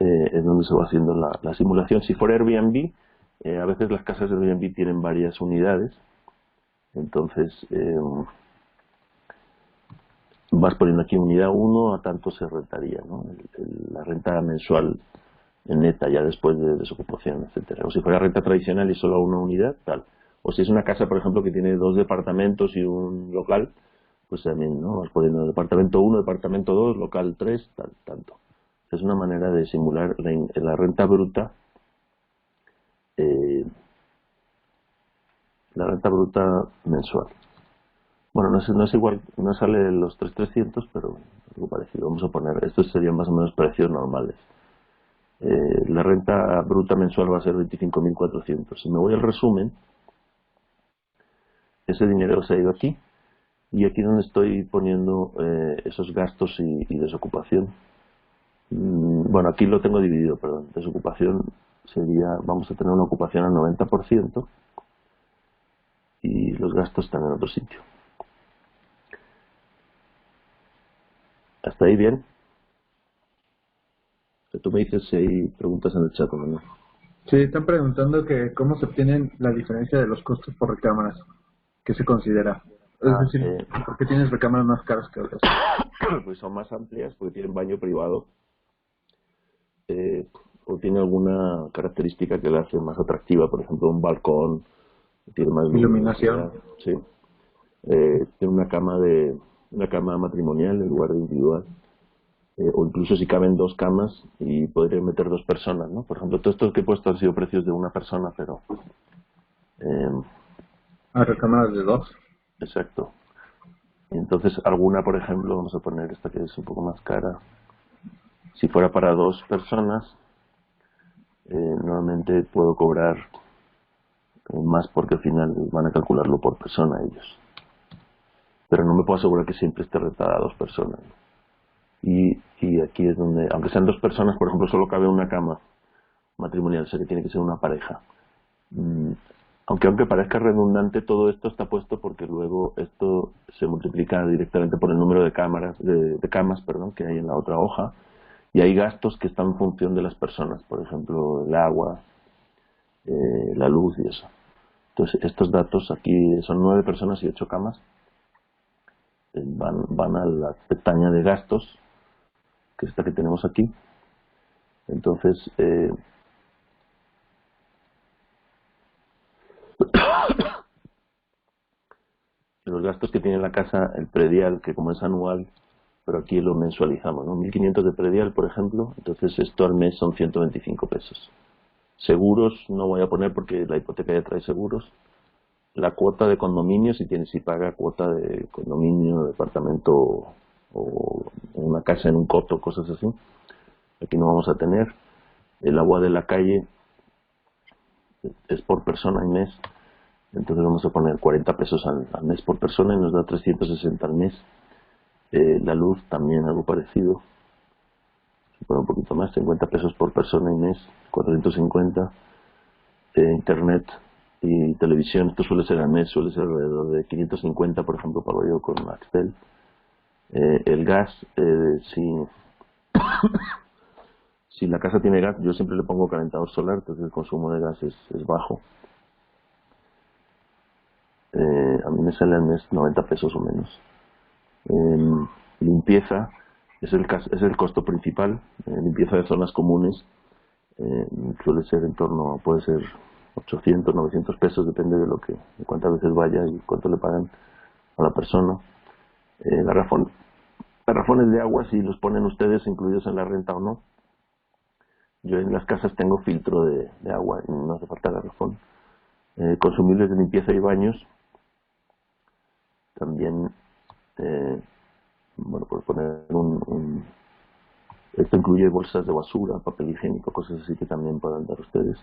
Es donde se va haciendo la simulación. Si fuera Airbnb, a veces las casas de Airbnb tienen varias unidades, entonces vas poniendo aquí unidad 1, a tanto se rentaría, ¿no? La renta mensual neta ya después de desocupación, etcétera. O si fuera renta tradicional y solo una unidad, tal. O si es una casa, por ejemplo, que tiene 2 departamentos y un local, pues también, ¿no? Vas poniendo departamento 1, departamento 2, local 3, tal, tanto. Es una manera de simular la renta bruta, la renta bruta mensual. Bueno, no es igual, no sale los 3.300, pero algo parecido. Vamos a poner, estos serían más o menos precios normales. La renta bruta mensual va a ser 25.400. Si me voy al resumen, ese dinero se ha ido aquí, y aquí donde estoy poniendo esos gastos y desocupación. Bueno, aquí lo tengo dividido, perdón. Desocupación sería, vamos a tener una ocupación al 90% y los gastos están en otro sitio. ¿Hasta ahí bien? Tú me dices si hay preguntas en el chat, ¿no? Sí, están preguntando que cómo se obtienen la diferencia de los costos por recámaras. ¿Qué se considera? Es decir, ¿por qué tienes recámaras más caras que otras? Pues son más amplias porque tienen baño privado, o tiene alguna característica que la hace más atractiva, por ejemplo un balcón, tiene más iluminación. Sí. Tiene una cama matrimonial en lugar de individual, o incluso si caben 2 camas y podría meter 2 personas, ¿no? Por ejemplo, todos estos que he puesto han sido precios de una persona, pero Recámaras de 2. exacto. Entonces alguna, por ejemplo, vamos a poner esta que es un poco más cara. Si fuera para 2 personas, normalmente puedo cobrar más porque al final van a calcularlo por persona ellos. Pero no me puedo asegurar que siempre esté rentada a 2 personas. Y aquí es donde, aunque sean 2 personas, por ejemplo, solo cabe una cama matrimonial, o sea que tiene que ser una pareja. Aunque parezca redundante, todo esto está puesto porque luego esto se multiplica directamente por el número de camas, que hay en la otra hoja, y hay gastos que están en función de las personas, por ejemplo, el agua, la luz y eso. Entonces, estos datos aquí son 9 personas y 8 camas. Van a la pestaña de gastos, que es esta que tenemos aquí. Entonces, los gastos que tiene la casa, el predial, que como es anual, pero aquí lo mensualizamos, ¿no? 1.500 de predial, por ejemplo, entonces esto al mes son 125 pesos. Seguros no voy a poner porque la hipoteca ya trae seguros. La cuota de condominio, si paga cuota de condominio, departamento o una casa en un coto, cosas así, aquí no vamos a tener. El agua de la calle es por persona y mes, entonces vamos a poner 40 pesos al mes por persona y nos da 360 al mes. La luz también algo parecido, bueno, un poquito más, 50 pesos por persona y mes, 450. Internet y televisión, esto suele ser al mes, suele ser alrededor de 550, por ejemplo, pago yo con Axtel. El gas, si la casa tiene gas, yo siempre le pongo calentador solar, entonces el consumo de gas es bajo. A mí me sale al mes 90 pesos o menos. Limpieza es el costo principal. Limpieza de zonas comunes suele ser en torno, puede ser 800, 900 pesos, depende de cuántas veces vaya y cuánto le pagan a la persona. Garrafones de agua, si los ponen ustedes incluidos en la renta o no. Yo en las casas tengo filtro de agua y no hace falta garrafón. Consumibles de limpieza y baños. También, bueno, por poner esto incluye bolsas de basura, papel higiénico, cosas así que también puedan dar ustedes.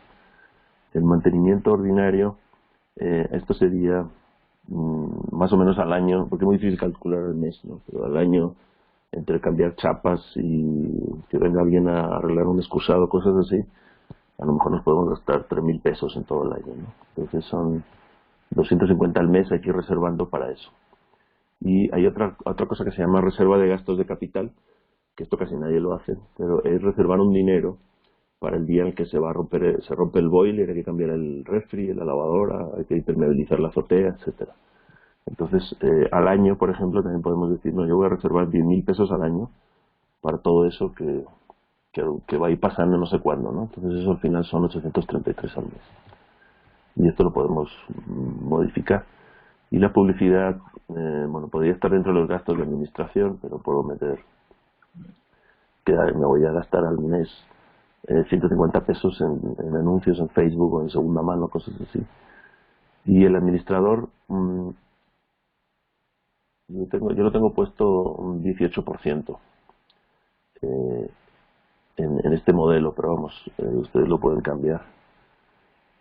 El mantenimiento ordinario, esto sería más o menos al año, porque es muy difícil calcular el mes, ¿no? Pero al año, entre cambiar chapas y que venga alguien a arreglar un excusado, cosas así, a lo mejor nos podemos gastar 3.000 pesos en todo el año, ¿no? Entonces son 250 al mes, hay que ir reservando para eso. Y hay otra cosa que se llama reserva de gastos de capital, que esto casi nadie lo hace, pero es reservar un dinero para el día en el que se rompe el boiler, hay que cambiar el refri, la lavadora, hay que impermeabilizar la azotea, etcétera. Entonces, al año, por ejemplo, también podemos decir, no, yo voy a reservar 10.000 pesos al año para todo eso que va a ir pasando no sé cuándo, ¿no? Entonces eso al final son 833 al mes. Y esto lo podemos modificar. Y la publicidad, bueno, podría estar dentro de los gastos de administración, pero puedo meter que me voy a gastar al mes 150 pesos en anuncios en Facebook o en segunda mano, cosas así. Y el administrador, yo lo tengo puesto un 18% en este modelo, pero vamos, ustedes lo pueden cambiar.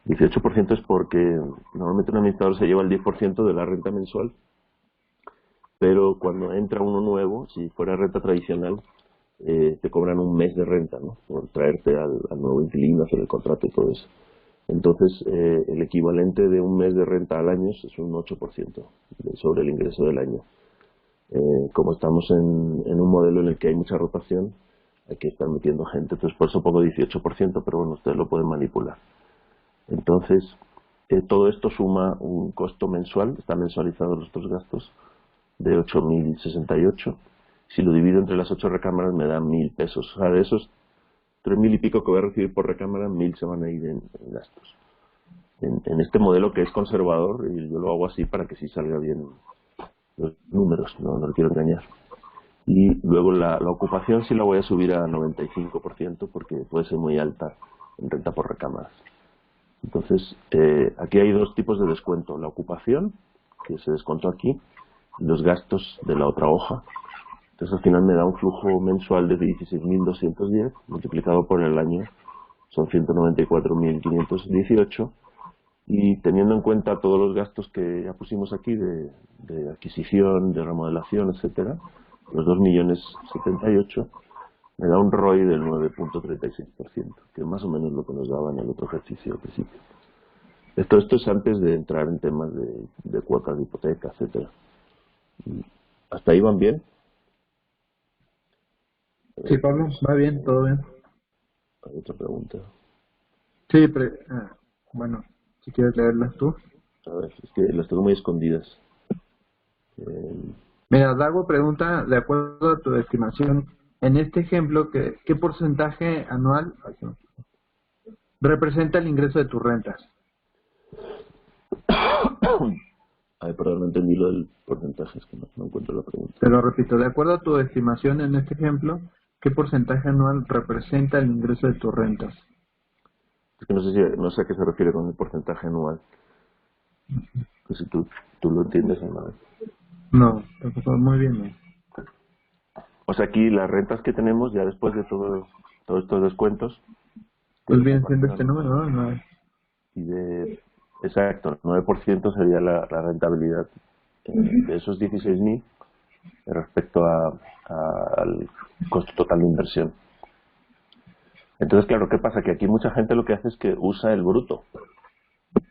18% es porque normalmente un administrador se lleva el 10% de la renta mensual, pero cuando entra uno nuevo, si fuera renta tradicional, te cobran un mes de renta, ¿no? Por traerte al nuevo inquilino, hacer el contrato y todo eso. Entonces, el equivalente de un mes de renta al año es un 8% sobre el ingreso del año. Como estamos en un modelo en el que hay mucha rotación, hay que estar metiendo gente, entonces por eso pongo 18%, pero bueno, ustedes lo pueden manipular. Entonces, todo esto suma un costo mensual, están mensualizados los otros gastos, de 8.068. Si lo divido entre las 8 recámaras me da 1.000 pesos. O sea, de esos 3.000 y pico que voy a recibir por recámara, 1.000 se van a ir en gastos. En este modelo que es conservador, y yo lo hago así para que sí salga bien los números, no le quiero engañar. Y luego la ocupación sí la voy a subir a 95% porque puede ser muy alta en renta por recámaras. Entonces, aquí hay dos tipos de descuento. La ocupación, que se descontó aquí, y los gastos de la otra hoja. Entonces, al final me da un flujo mensual de 16.210, multiplicado por el año, son 194.518. Y teniendo en cuenta todos los gastos que ya pusimos aquí de adquisición, de remodelación, etcétera, los 2.078.000, me da un ROI del 9.36%, que es más o menos lo que nos daba en el otro ejercicio al principio. Esto es antes de entrar en temas de cuotas de hipoteca, etcétera. ¿Hasta ahí van bien? Sí, Pablo, va bien, todo bien. Hay otra pregunta. Sí, bueno, si quieres leerlas tú. A ver, es que las tengo muy escondidas. Mira, Dago pregunta, de acuerdo a tu estimación, en este ejemplo, ¿qué porcentaje anual representa el ingreso de tus rentas? Ay, perdón, no entendí lo del porcentaje, es que no encuentro la pregunta. Te lo repito, de acuerdo a tu estimación en este ejemplo, ¿qué porcentaje anual representa el ingreso de tus rentas? Es que no sé a qué se refiere con el porcentaje anual. Pues si tú lo entiendes o no. No, tampoco, muy bien, ¿no? O sea, aquí las rentas que tenemos, ya después de todos estos descuentos. Pues bien siendo este número, ¿no? Y exacto, el 9% sería la rentabilidad de esos 16.000 respecto al costo total de inversión. Entonces, claro, ¿qué pasa? Que aquí mucha gente lo que hace es que usa el bruto.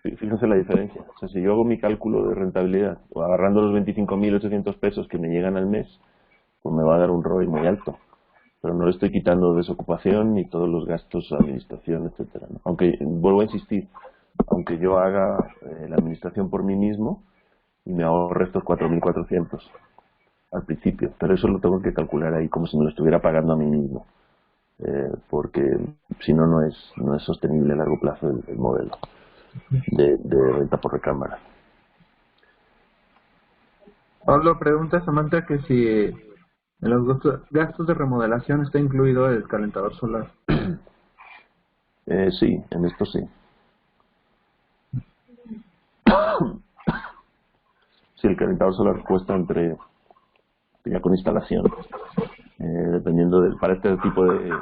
Fíjense la diferencia. O sea, si yo hago mi cálculo de rentabilidad, o agarrando los 25.800 pesos que me llegan al mes, pues me va a dar un ROI muy alto. Pero no le estoy quitando desocupación ni todos los gastos de administración, etcétera, ¿no? Aunque, vuelvo a insistir, aunque yo haga la administración por mí mismo y me ahorre estos 4.400 al principio, pero eso lo tengo que calcular ahí como si me lo estuviera pagando a mí mismo, porque si no, no es sostenible a largo plazo el modelo de renta por recámara. Pablo pregunta a Samantha que si en los gastos de remodelación está incluido el calentador solar. Sí, en esto sí. Sí, el calentador solar cuesta ya con instalación, dependiendo para este tipo de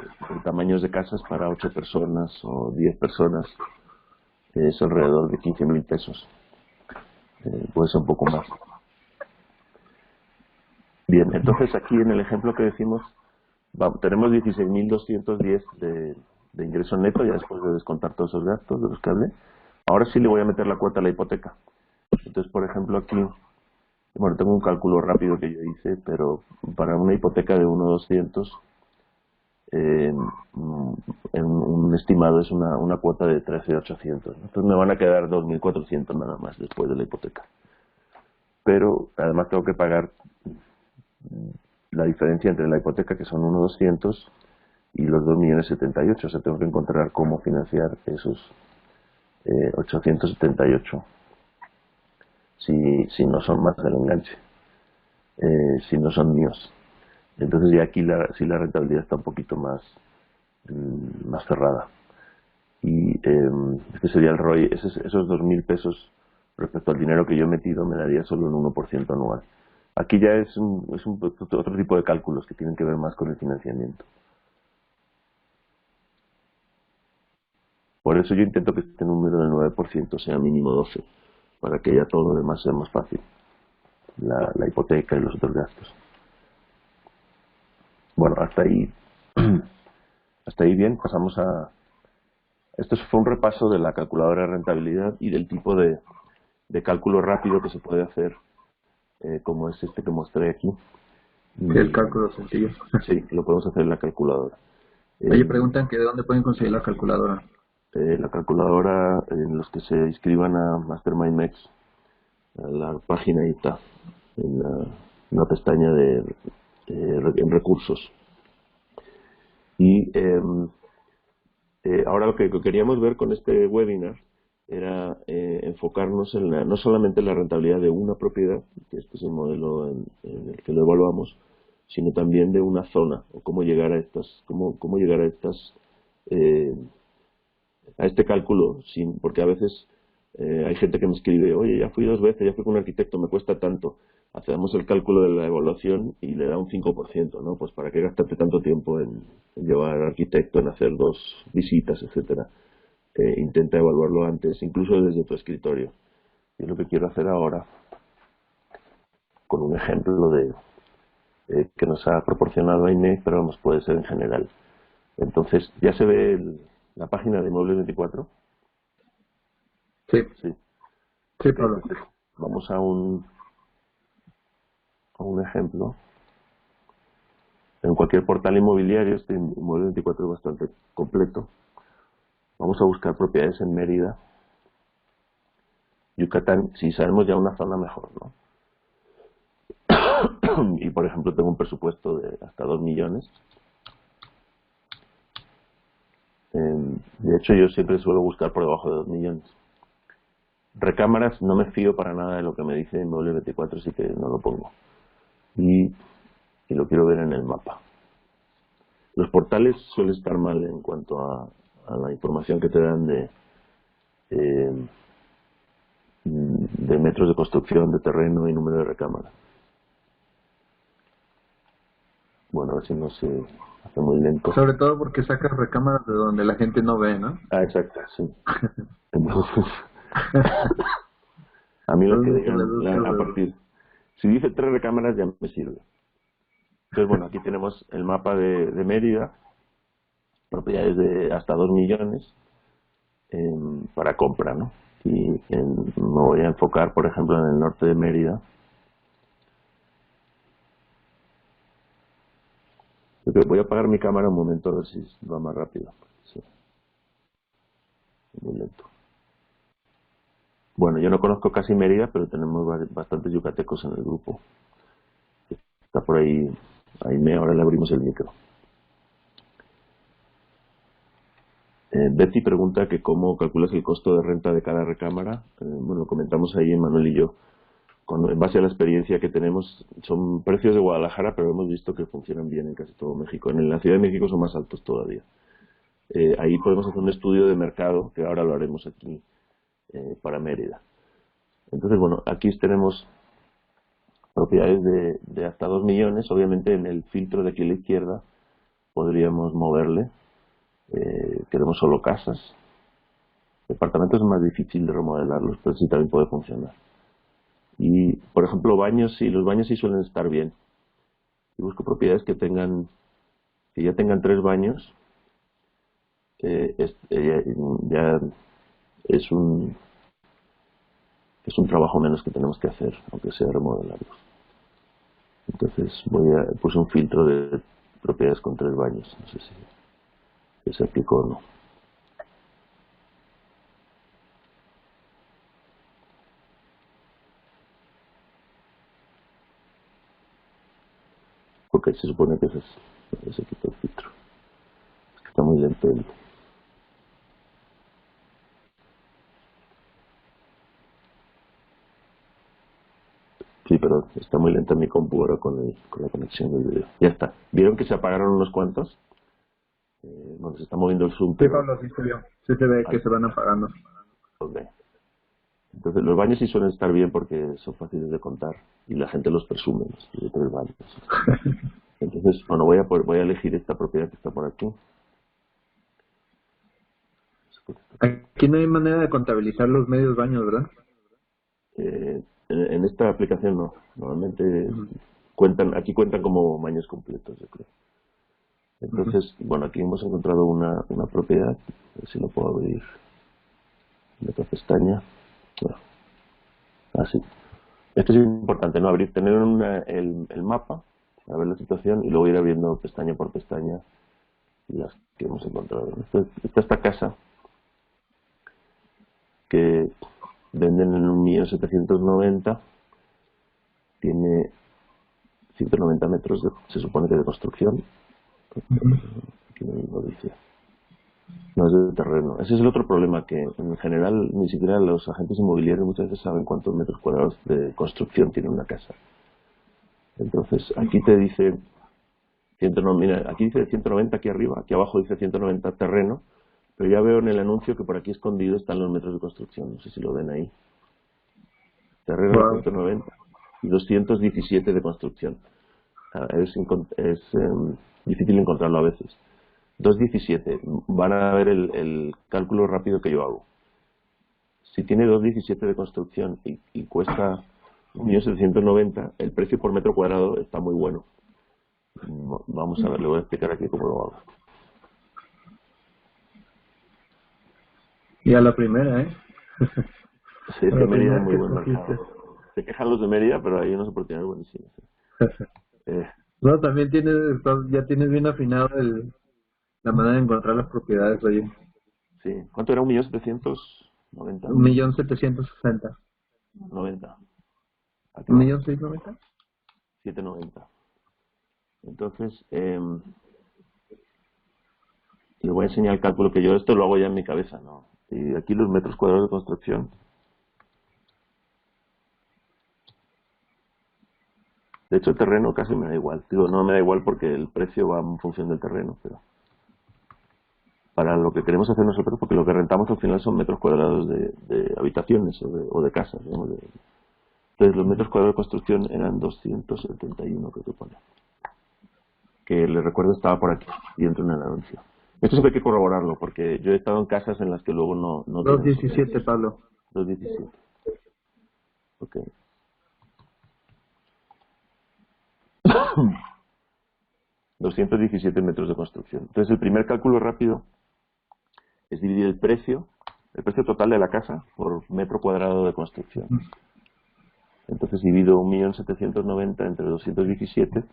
tamaños de casas, para 8 personas o 10 personas, es alrededor de 15.000 pesos. Puede ser un poco más. Bien, entonces aquí en el ejemplo que decimos, tenemos 16.210 de ingreso neto, ya después de descontar todos esos gastos de los que hablé. Ahora sí le voy a meter la cuota a la hipoteca. Entonces, por ejemplo, aquí, bueno, tengo un cálculo rápido que yo hice, pero para una hipoteca de 1.200, un estimado es una cuota de 13.800. Entonces me van a quedar 2.400 nada más después de la hipoteca. Pero además tengo que pagar la diferencia entre la hipoteca, que son 1.200, y los 2.078.000. O sea, tengo que encontrar cómo financiar esos 878 si no son más del enganche, si no son míos. Entonces ya aquí sí la rentabilidad está un poquito más cerrada. Y este sería el ROI. Esos 2.000 pesos respecto al dinero que yo he metido me daría solo un 1% anual. Aquí ya es otro tipo de cálculos que tienen que ver más con el financiamiento. Por eso yo intento que este número del 9% sea mínimo 12%, para que ya todo lo demás sea más fácil, la hipoteca y los otros gastos. Bueno, hasta ahí bien. Pasamos a... Esto fue un repaso de la calculadora de rentabilidad y del tipo de cálculo rápido que se puede hacer, como es este que mostré aquí. Sí, el cálculo sencillo. Sí, lo podemos hacer en la calculadora. Oye, preguntan que de dónde pueden conseguir la calculadora. La calculadora, en los que se inscriban a Mastermind MEX, a la página ahí está, en una pestaña en recursos. Y ahora lo que queríamos ver con este webinar era enfocarnos no solamente en la rentabilidad de una propiedad, que este es el modelo en el que lo evaluamos, sino también de una zona, o cómo llegar a cómo llegar a este cálculo, porque a veces hay gente que me escribe: oye, ya fui 2 veces, ya fui con un arquitecto, me cuesta tanto. Hacemos el cálculo de la evaluación y le da un 5%, ¿no? Pues para qué gastarte tanto tiempo en llevar al arquitecto, en hacer 2 visitas, etcétera. Intenta evaluarlo antes, incluso desde tu escritorio. Y es lo que quiero hacer ahora, con un ejemplo que nos ha proporcionado INE, pero vamos, puede ser en general. Entonces, ¿ya se ve la página de Inmuebles 24? Sí. Sí. Sí, Pablo. Entonces, vamos a un ejemplo. En cualquier portal inmobiliario, este Inmuebles 24 es bastante completo. Vamos a buscar propiedades en Mérida, Yucatán. Si sabemos ya una zona, mejor, ¿no? Y por ejemplo, tengo un presupuesto de hasta 2 millones. De hecho, yo siempre suelo buscar por debajo de 2 millones. Recámaras, no me fío para nada de lo que me dice Inmuebles 24, así que no lo pongo. Y lo quiero ver en el mapa. Los portales suelen estar mal en cuanto a la información que te dan de metros de construcción, de terreno y número de recámaras. Bueno, a ver si no se hace muy lento. Sobre todo porque sacas recámaras de donde la gente no ve, ¿no? Ah, exacto, sí. Entonces, a mí lo que digan a partir... Si dice 3 recámaras ya me sirve. Entonces, bueno, aquí tenemos el mapa de Mérida. propiedades de hasta 2 millones para compra, ¿no? Y me voy a enfocar, por ejemplo, en el norte de Mérida. Voy a apagar mi cámara un momento a ver si va más rápido. Sí. Muy lento. Bueno, yo no conozco casi Mérida, pero tenemos bastantes yucatecos en el grupo. Está por ahí, ahora le abrimos el micro. Betty pregunta que cómo calculas el costo de renta de cada recámara. Bueno, comentamos ahí Manuel y yo. En base a la experiencia que tenemos, son precios de Guadalajara, pero hemos visto que funcionan bien en casi todo México. En la Ciudad de México son más altos todavía. Ahí podemos hacer un estudio de mercado, que ahora lo haremos aquí para Mérida. Entonces, bueno, aquí tenemos propiedades de hasta 2 millones. Obviamente en el filtro de aquí a la izquierda podríamos moverle. Queremos solo casas. Departamentos es más difícil de remodelarlos, pero sí también puede funcionar. Y, por ejemplo, baños, sí, los baños sí suelen estar bien. Y busco propiedades que ya tengan 3 baños. Ya es un trabajo menos que tenemos que hacer, aunque sea remodelarlos. Entonces puse un filtro de propiedades con 3 baños. No sé si se aplicó o no. Porque se supone que se quita el filtro. Es que está muy lento el... Sí, pero está muy lenta mi computadora con la conexión del video. Ya está. ¿Vieron que se apagaron unos cuantos? Bueno, se está moviendo el zoom, Sí, pero... Pablo, sí se vio. Sí se ve que se van apagando. Ok. Entonces, los baños sí suelen estar bien porque son fáciles de contar y la gente los presume, de 3 baños. Entonces, bueno, voy a elegir esta propiedad que está por aquí. Aquí no hay manera de contabilizar los medios baños, ¿verdad? En esta aplicación no. Normalmente aquí cuentan como baños completos, yo creo. Entonces, bueno, aquí hemos encontrado una propiedad. A ver si lo puedo abrir en otra pestaña. Bueno, así. Esto es importante, ¿no? Tener el mapa, a ver la situación y luego ir abriendo pestaña por pestaña las que hemos encontrado. Esta casa que venden en 1.790.000, tiene 190 metros, se supone que de construcción. Aquí no lo dice. No es de terreno. Ese es el otro problema, que en general ni siquiera los agentes inmobiliarios muchas veces saben cuántos metros cuadrados de construcción tiene una casa. Entonces, aquí te dice 190, mira, aquí dice 190 aquí arriba, aquí abajo dice 190 terreno, pero ya veo en el anuncio que por aquí escondido están los metros de construcción, no sé si lo ven ahí. Terreno de 190 y 217 de construcción. Es difícil encontrarlo a veces. 217, van a ver el cálculo rápido que yo hago. Si tiene 217 de construcción y cuesta 1.790.000, el precio por metro cuadrado está muy bueno. Vamos a ver, le voy a explicar aquí cómo lo hago. Y a la primera, ¿eh? Sí, es que Mérida es muy buen mercado. Se quejan los de Mérida, pero hay unas oportunidades buenísimas. No, también ya tienes bien afinado la manera de encontrar las propiedades, oye. Sí. ¿Cuánto era? 1.790.000. 1.760.000. 90. Aquí va. 1.690.000. 790. Entonces, le voy a enseñar el cálculo que yo, esto lo hago ya en mi cabeza, ¿no? Y aquí los metros cuadrados de construcción. De hecho, el terreno casi me da igual. Digo, no me da igual porque el precio va en función del terreno, pero para lo que queremos hacer nosotros, porque lo que rentamos al final son metros cuadrados de habitaciones o de casas, digamos. Entonces, los metros cuadrados de construcción eran 271, creo que pone. Que les recuerdo estaba por aquí y entro en el anuncio. Esto siempre hay que corroborarlo, porque yo he estado en casas en las que luego no 217, Pablo. 217. Ok. 217 metros de construcción. Entonces, el primer cálculo rápido es dividir el precio total de la casa por metro cuadrado de construcción. Entonces divido 1.790.000 entre 217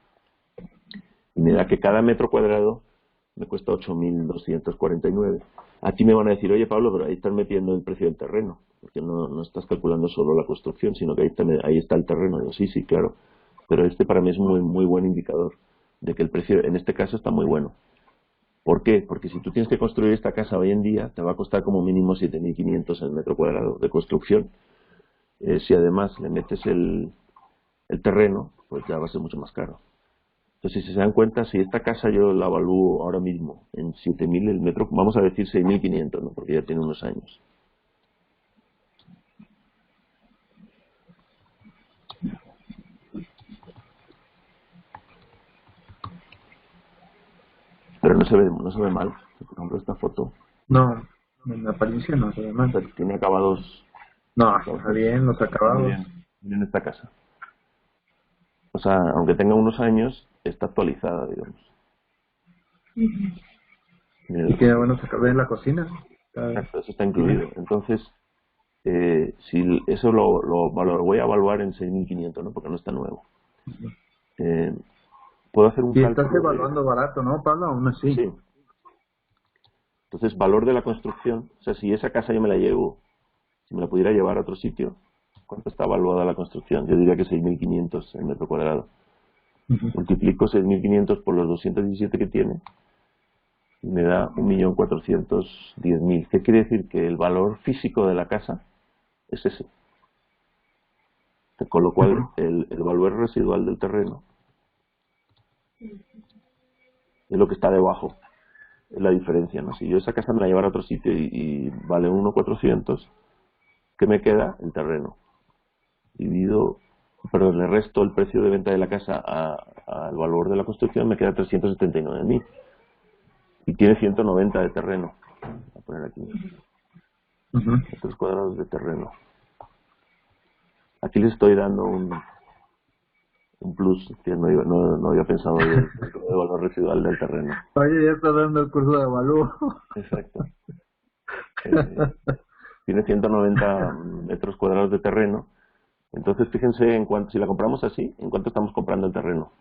y me da que cada metro cuadrado me cuesta 8.249. Aquí me van a decir, oye Pablo, pero ahí estás metiendo el precio del terreno, porque no estás calculando solo la construcción, sino que ahí está el terreno. Digo, sí, claro, pero este para mí es muy buen indicador de que el precio en este caso está muy bueno. ¿Por qué? Porque si tú tienes que construir esta casa hoy en día, te va a costar como mínimo 7.500 el metro cuadrado de construcción. Si además le metes el terreno, pues ya va a ser mucho más caro. Entonces, si se dan cuenta, si esta casa yo la evalúo ahora mismo en 7.000 el metro, vamos a decir 6.500, ¿no? Porque ya tiene unos años. Pero no se ve mal. Por ejemplo, esta foto. No, en la apariencia no se ve mal. Tiene acabados. No, está bien, los acabados. Miren esta casa. O sea, aunque tenga unos años, está actualizada, digamos. Y tiene buenos acabados en la cocina. Exacto, eso está incluido. Entonces, si eso lo voy a evaluar en 6.500, ¿no? Porque no está nuevo. Puedo hacer un y cálculo. Estás evaluando barato, ¿no, Pablo? Aún así. Sí. Entonces, valor de la construcción. O sea, si esa casa yo me la llevo, si me la pudiera llevar a otro sitio, ¿cuánto está evaluada la construcción? Yo diría que 6.500 el metro cuadrado. Multiplico 6.500 por los 217 que tiene y me da 1.410.000. ¿Qué quiere decir? Que el valor físico de la casa es ese. Con lo cual, el valor residual del terreno es lo que está debajo. Es la diferencia, ¿no? Si yo esa casa me la llevara a otro sitio y vale 1.400, ¿qué me queda? El terreno. Le resto el precio de venta de la casa al valor de la construcción, me queda 379.000. Y tiene 190 de terreno. Voy a poner aquí. Metros cuadrados de terreno. Aquí les estoy dando un plus que no había pensado bien, el valor residual del terreno. Oye, ya está dando el curso de avalúo. Exacto. Tiene 190 metros cuadrados de terreno. Entonces, fíjense, si la compramos así, ¿en cuánto estamos comprando el terreno?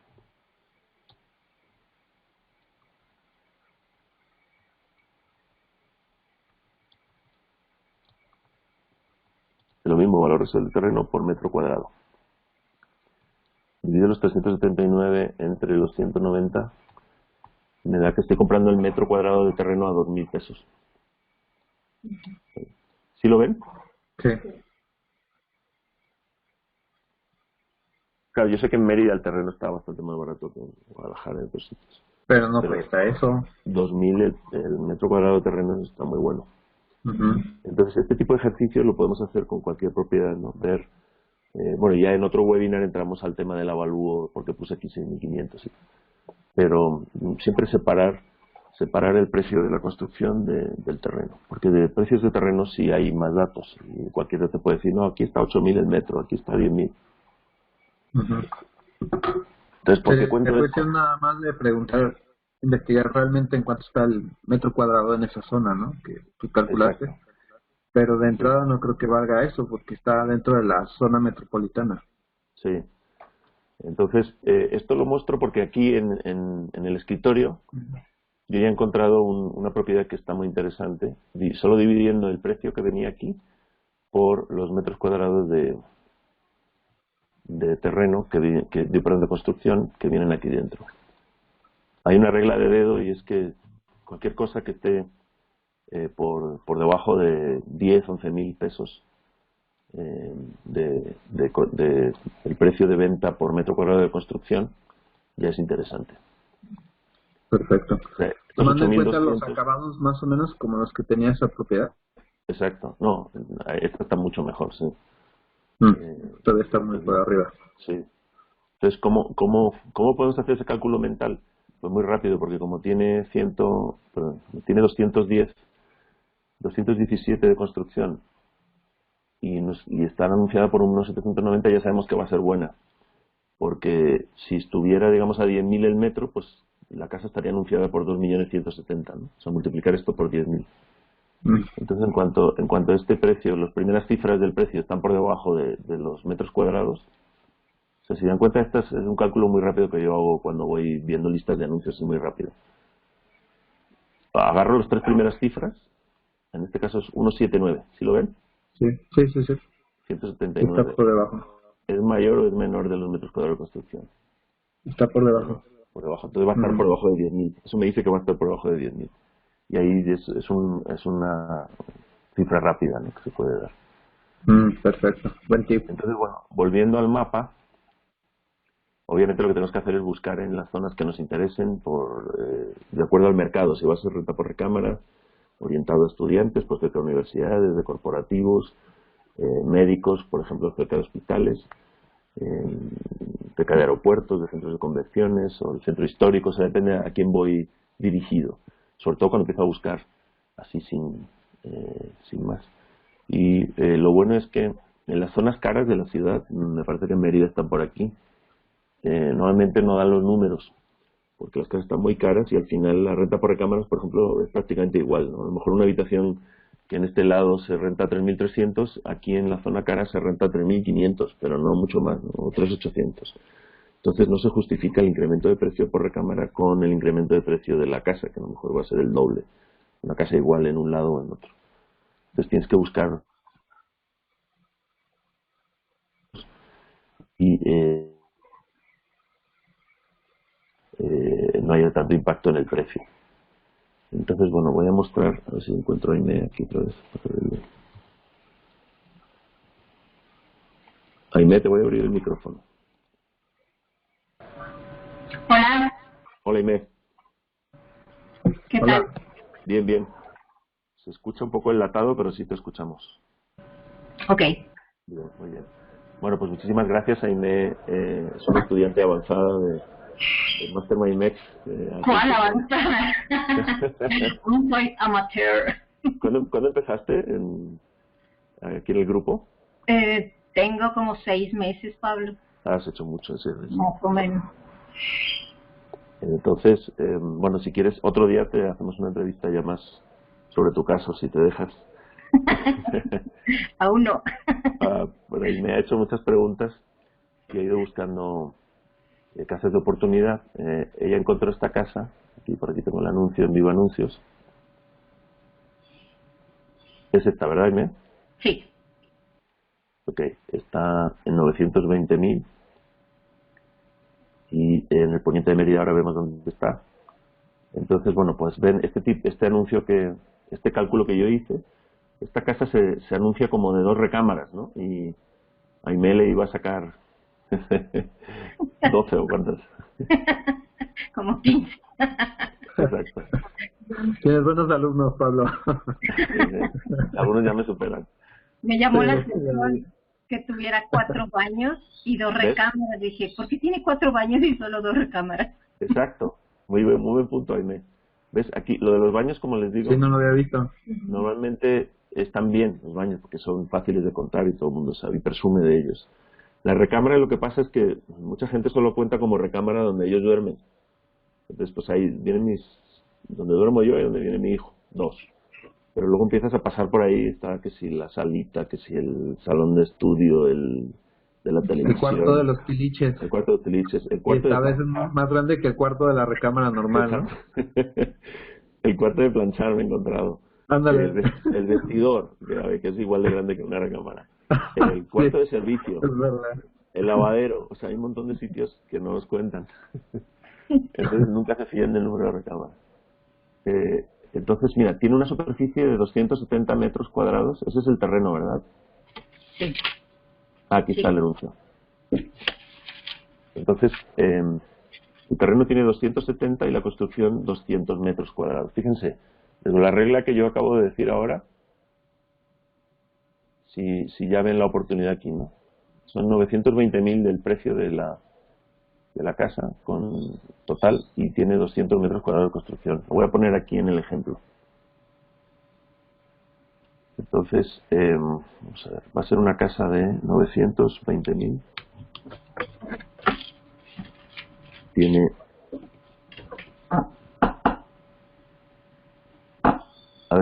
Es lo mismo, valor residual del terreno por metro cuadrado. Divido los 379 entre los 190, me da que estoy comprando el metro cuadrado de terreno a 2.000 pesos. ¿Sí lo ven? Sí. Claro, yo sé que en Mérida el terreno está bastante más barato que en Guadalajara y otros sitios. Pero no cuesta eso. 2.000 el metro cuadrado de terreno está muy bueno. Entonces, este tipo de ejercicios lo podemos hacer con cualquier propiedad, ¿no? Ver, bueno, ya en otro webinar entramos al tema del avalúo, porque puse aquí 6.500, ¿sí? Pero siempre separar el precio de la construcción del terreno, porque de precios de terreno sí hay más datos, y cualquiera te puede decir, no, aquí está 8.000 el metro, aquí está 10.000. Entonces, ¿por qué cuento esto? Es cuestión nada más de preguntar, investigar realmente en cuánto está el metro cuadrado en esa zona, ¿no? Que tú calculaste. Exacto. Pero de entrada no creo que valga eso, porque está dentro de la zona metropolitana. Sí. Entonces, esto lo muestro porque aquí en el escritorio yo ya he encontrado una propiedad que está muy interesante, solo dividiendo el precio que venía aquí por los metros cuadrados de terreno, de construcción que vienen aquí dentro. Hay una regla de dedo y es que cualquier cosa que esté por debajo de 10, 11.000 pesos el precio de venta por metro cuadrado de construcción ya es interesante. Perfecto. O sea, Tomando en cuenta 8.200, los acabados más o menos como los que tenía esa propiedad. Exacto. No, esta está mucho mejor, sí. Todavía está muy por arriba. Sí. Entonces, ¿cómo podemos hacer ese cálculo mental? Pues muy rápido, porque como tiene 217 de construcción y está anunciada por unos 790, ya sabemos que va a ser buena. Porque si estuviera, digamos, a 10.000 el metro, pues la casa estaría anunciada por 2.170.000, ¿no? O sea, multiplicar esto por 10.000. Entonces, en cuanto a este precio, las primeras cifras del precio están por debajo de los metros cuadrados. O sea, si dan cuenta, este es un cálculo muy rápido que yo hago cuando voy viendo listas de anuncios, es muy rápido. Agarro las tres primeras cifras, en este caso es 179, ¿sí lo ven? Sí. 179. Está por debajo. ¿Es mayor o es menor de los metros cuadrados de construcción? Está por debajo. Por debajo, entonces va a estar por debajo de 10.000. Eso me dice que va a estar por debajo de 10.000. Y ahí es una cifra rápida, ¿no?, que se puede dar. Perfecto, buen tip. Entonces, bueno, volviendo al mapa, obviamente lo que tenemos que hacer es buscar en las zonas que nos interesen de acuerdo al mercado. Si va a ser renta por recámara, orientado a estudiantes, pues cerca de universidades, de corporativos, médicos, por ejemplo, cerca de hospitales, cerca de aeropuertos, de centros de convenciones o el centro histórico. O sea, depende a quién voy dirigido, sobre todo cuando empiezo a buscar así sin más. Y lo bueno es que en las zonas caras de la ciudad, me parece que en Mérida están por aquí, normalmente no dan los números porque las casas están muy caras y al final la renta por recámaras, por ejemplo, es prácticamente igual, ¿no? A lo mejor una habitación que en este lado se renta a 3.300, aquí en la zona cara se renta a 3.500, pero no mucho más, ¿no? O 3.800. Entonces no se justifica el incremento de precio por recámara con el incremento de precio de la casa, que a lo mejor va a ser el doble. Una casa igual en un lado o en otro. Entonces tienes que buscar y no haya tanto impacto en el precio. Entonces, bueno, voy a mostrar, a ver si encuentro a Aimee aquí otra vez. Aimee, te voy a abrir el micrófono. Hola, Hola, Aimee. ¿qué Hola. tal? Bien, bien. Se escucha un poco enlatado, pero sí te escuchamos. Ok. Bien, muy bien. Bueno, pues muchísimas gracias, Aimee. Es una estudiante avanzada del Master MyMex. ¿Cuál avanzada? Aún soy amateur. ¿Cuándo empezaste aquí en el grupo? Tengo como 6 meses, Pablo, Has hecho mucho, sí. más o menos. Entonces, bueno, si quieres, otro día te hacemos una entrevista ya más sobre tu caso, si te dejas. Aún no. Bueno, y me ha hecho muchas preguntas y he ido buscando casas de oportunidad. Ella encontró esta casa, por aquí tengo el anuncio en Vivo Anuncios. Es esta, ¿verdad, Aimee? Sí. Ok, está en 920.000 y en el poniente de Mérida ahora vemos dónde está. Entonces, bueno, pues ven este anuncio este cálculo que yo hice. Esta casa se anuncia como de 2 recámaras, ¿no? Y a Aimee le iba a sacar 12 o cuántas. Como 15. Exacto. Tienes buenos alumnos, Pablo. Algunos ya me superan. Me llamó la Sí, atención que tuviera 4 baños y 2 ¿Ves? recámaras. Dije, ¿por qué tiene 4 baños y solo 2 recámaras? Exacto. Muy buen punto, Aimee. ¿Ves? Aquí, lo de los baños, como les digo, Sí, no lo había visto. normalmente están bien los baños porque son fáciles de contar y todo el mundo sabe y presume de ellos. La recámara, lo que pasa es que mucha gente solo cuenta como recámara donde ellos duermen. Entonces, pues ahí vienen donde duermo yo y donde viene mi hijo, 2. Pero luego empiezas a pasar por ahí, está que si la salita, que si el salón de estudio, de la televisión. El cuarto de los tiliches. El cuarto de tiliches, el Y cuarto esta de vez es más grande que el cuarto de la recámara normal, ¿no? Exacto. El cuarto de planchar me he encontrado. Ándale. El vestidor, que es igual de grande que una recámara. El cuarto Sí, de servicio. es verdad. El lavadero. O sea, hay un montón de sitios que no nos cuentan. Entonces nunca se fían del número de recámara. Entonces, mira, tiene una superficie de 270 metros cuadrados. Ese es el terreno, ¿verdad? Sí. Aquí está el anuncio. Entonces, el terreno tiene 270 y la construcción 200 metros cuadrados. Fíjense, desde la regla que yo acabo de decir ahora, si ya ven la oportunidad aquí, ¿no? Son 920.000 del precio de la casa con total y tiene 200 metros cuadrados de construcción. Lo voy a poner aquí en el ejemplo. Entonces, vamos a ver, va a ser una casa de 920.000. Tiene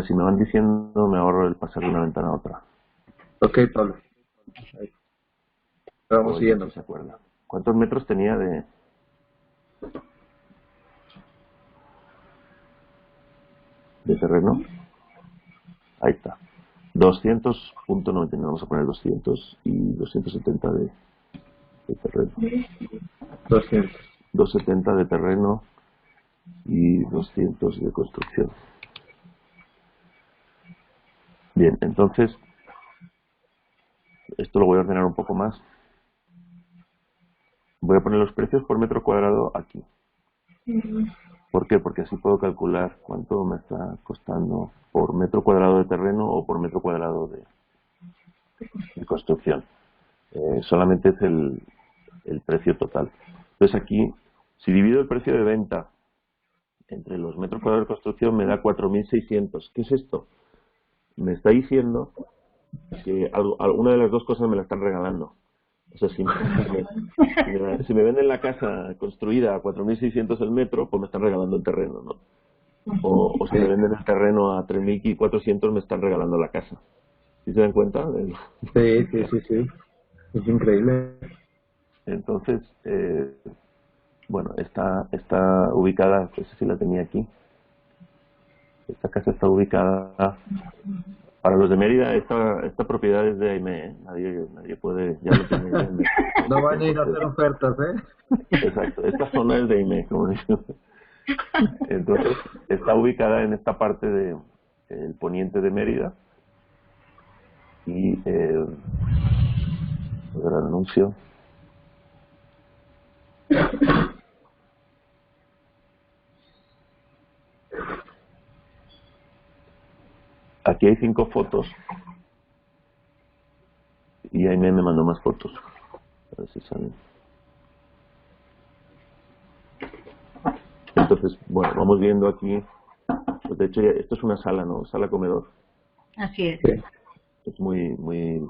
si me van diciendo, me ahorro el pasar de una ventana a otra. Ok, Pablo. Ahí. Vamos Oye, siguiendo. si se acuerda. ¿Cuántos metros tenía de terreno? Ahí está. 200.99, vamos a poner 200 y 270 de terreno. 200. 270 de terreno y 200 de construcción. Bien, entonces, esto lo voy a ordenar un poco más. Voy a poner los precios por metro cuadrado aquí. ¿Por qué? Porque así puedo calcular cuánto me está costando por metro cuadrado de terreno o por metro cuadrado de construcción. Solamente es el precio total. Entonces aquí, si divido el precio de venta entre los metros cuadrados de construcción, me da 4.600. ¿Qué es esto? Me está diciendo que alguna de las dos cosas me la están regalando. O sea, si me venden la casa construida a 4.600 el metro, pues me están regalando el terreno, ¿no? O si me venden el terreno a 3.400, me están regalando la casa. ¿Sí se dan cuenta? Sí. Es increíble. Entonces, bueno, está ubicada, no sé si la tenía aquí. Esta casa está ubicada. Para los de Mérida, esta propiedad es de AIME, ¿eh? Nadie puede, ya lo tiene AIME. No van a ir a hacer ofertas, ¿eh? Exacto, esta zona es de AIME, como digo. Entonces, está ubicada en esta parte el poniente de Mérida. Y a ver el anuncio. Aquí hay 5 fotos. Y AIME me mandó más fotos. A ver si salen. Entonces, bueno, vamos viendo aquí. Pues de hecho, esto es una sala, ¿no? Sala comedor. Así es. Sí. Es muy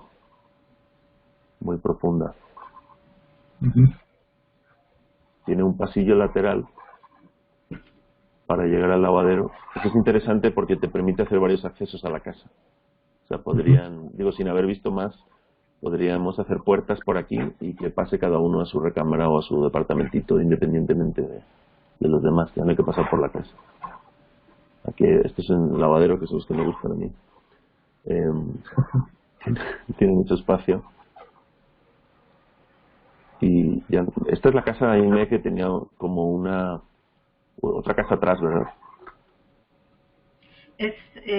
profunda. Tiene un pasillo lateral para llegar al lavadero. Eso es interesante porque te permite hacer varios accesos a la casa. O sea, digo, sin haber visto más, podríamos hacer puertas por aquí y que pase cada uno a su recámara o a su departamentito, independientemente de los demás, que no hay que pasar por la casa. Aquí, este es un lavadero, que son los que me gustan a mí. Tiene mucho espacio. Y ya, esta es la casa de AIME que tenía como otra casa atrás, ¿verdad? Es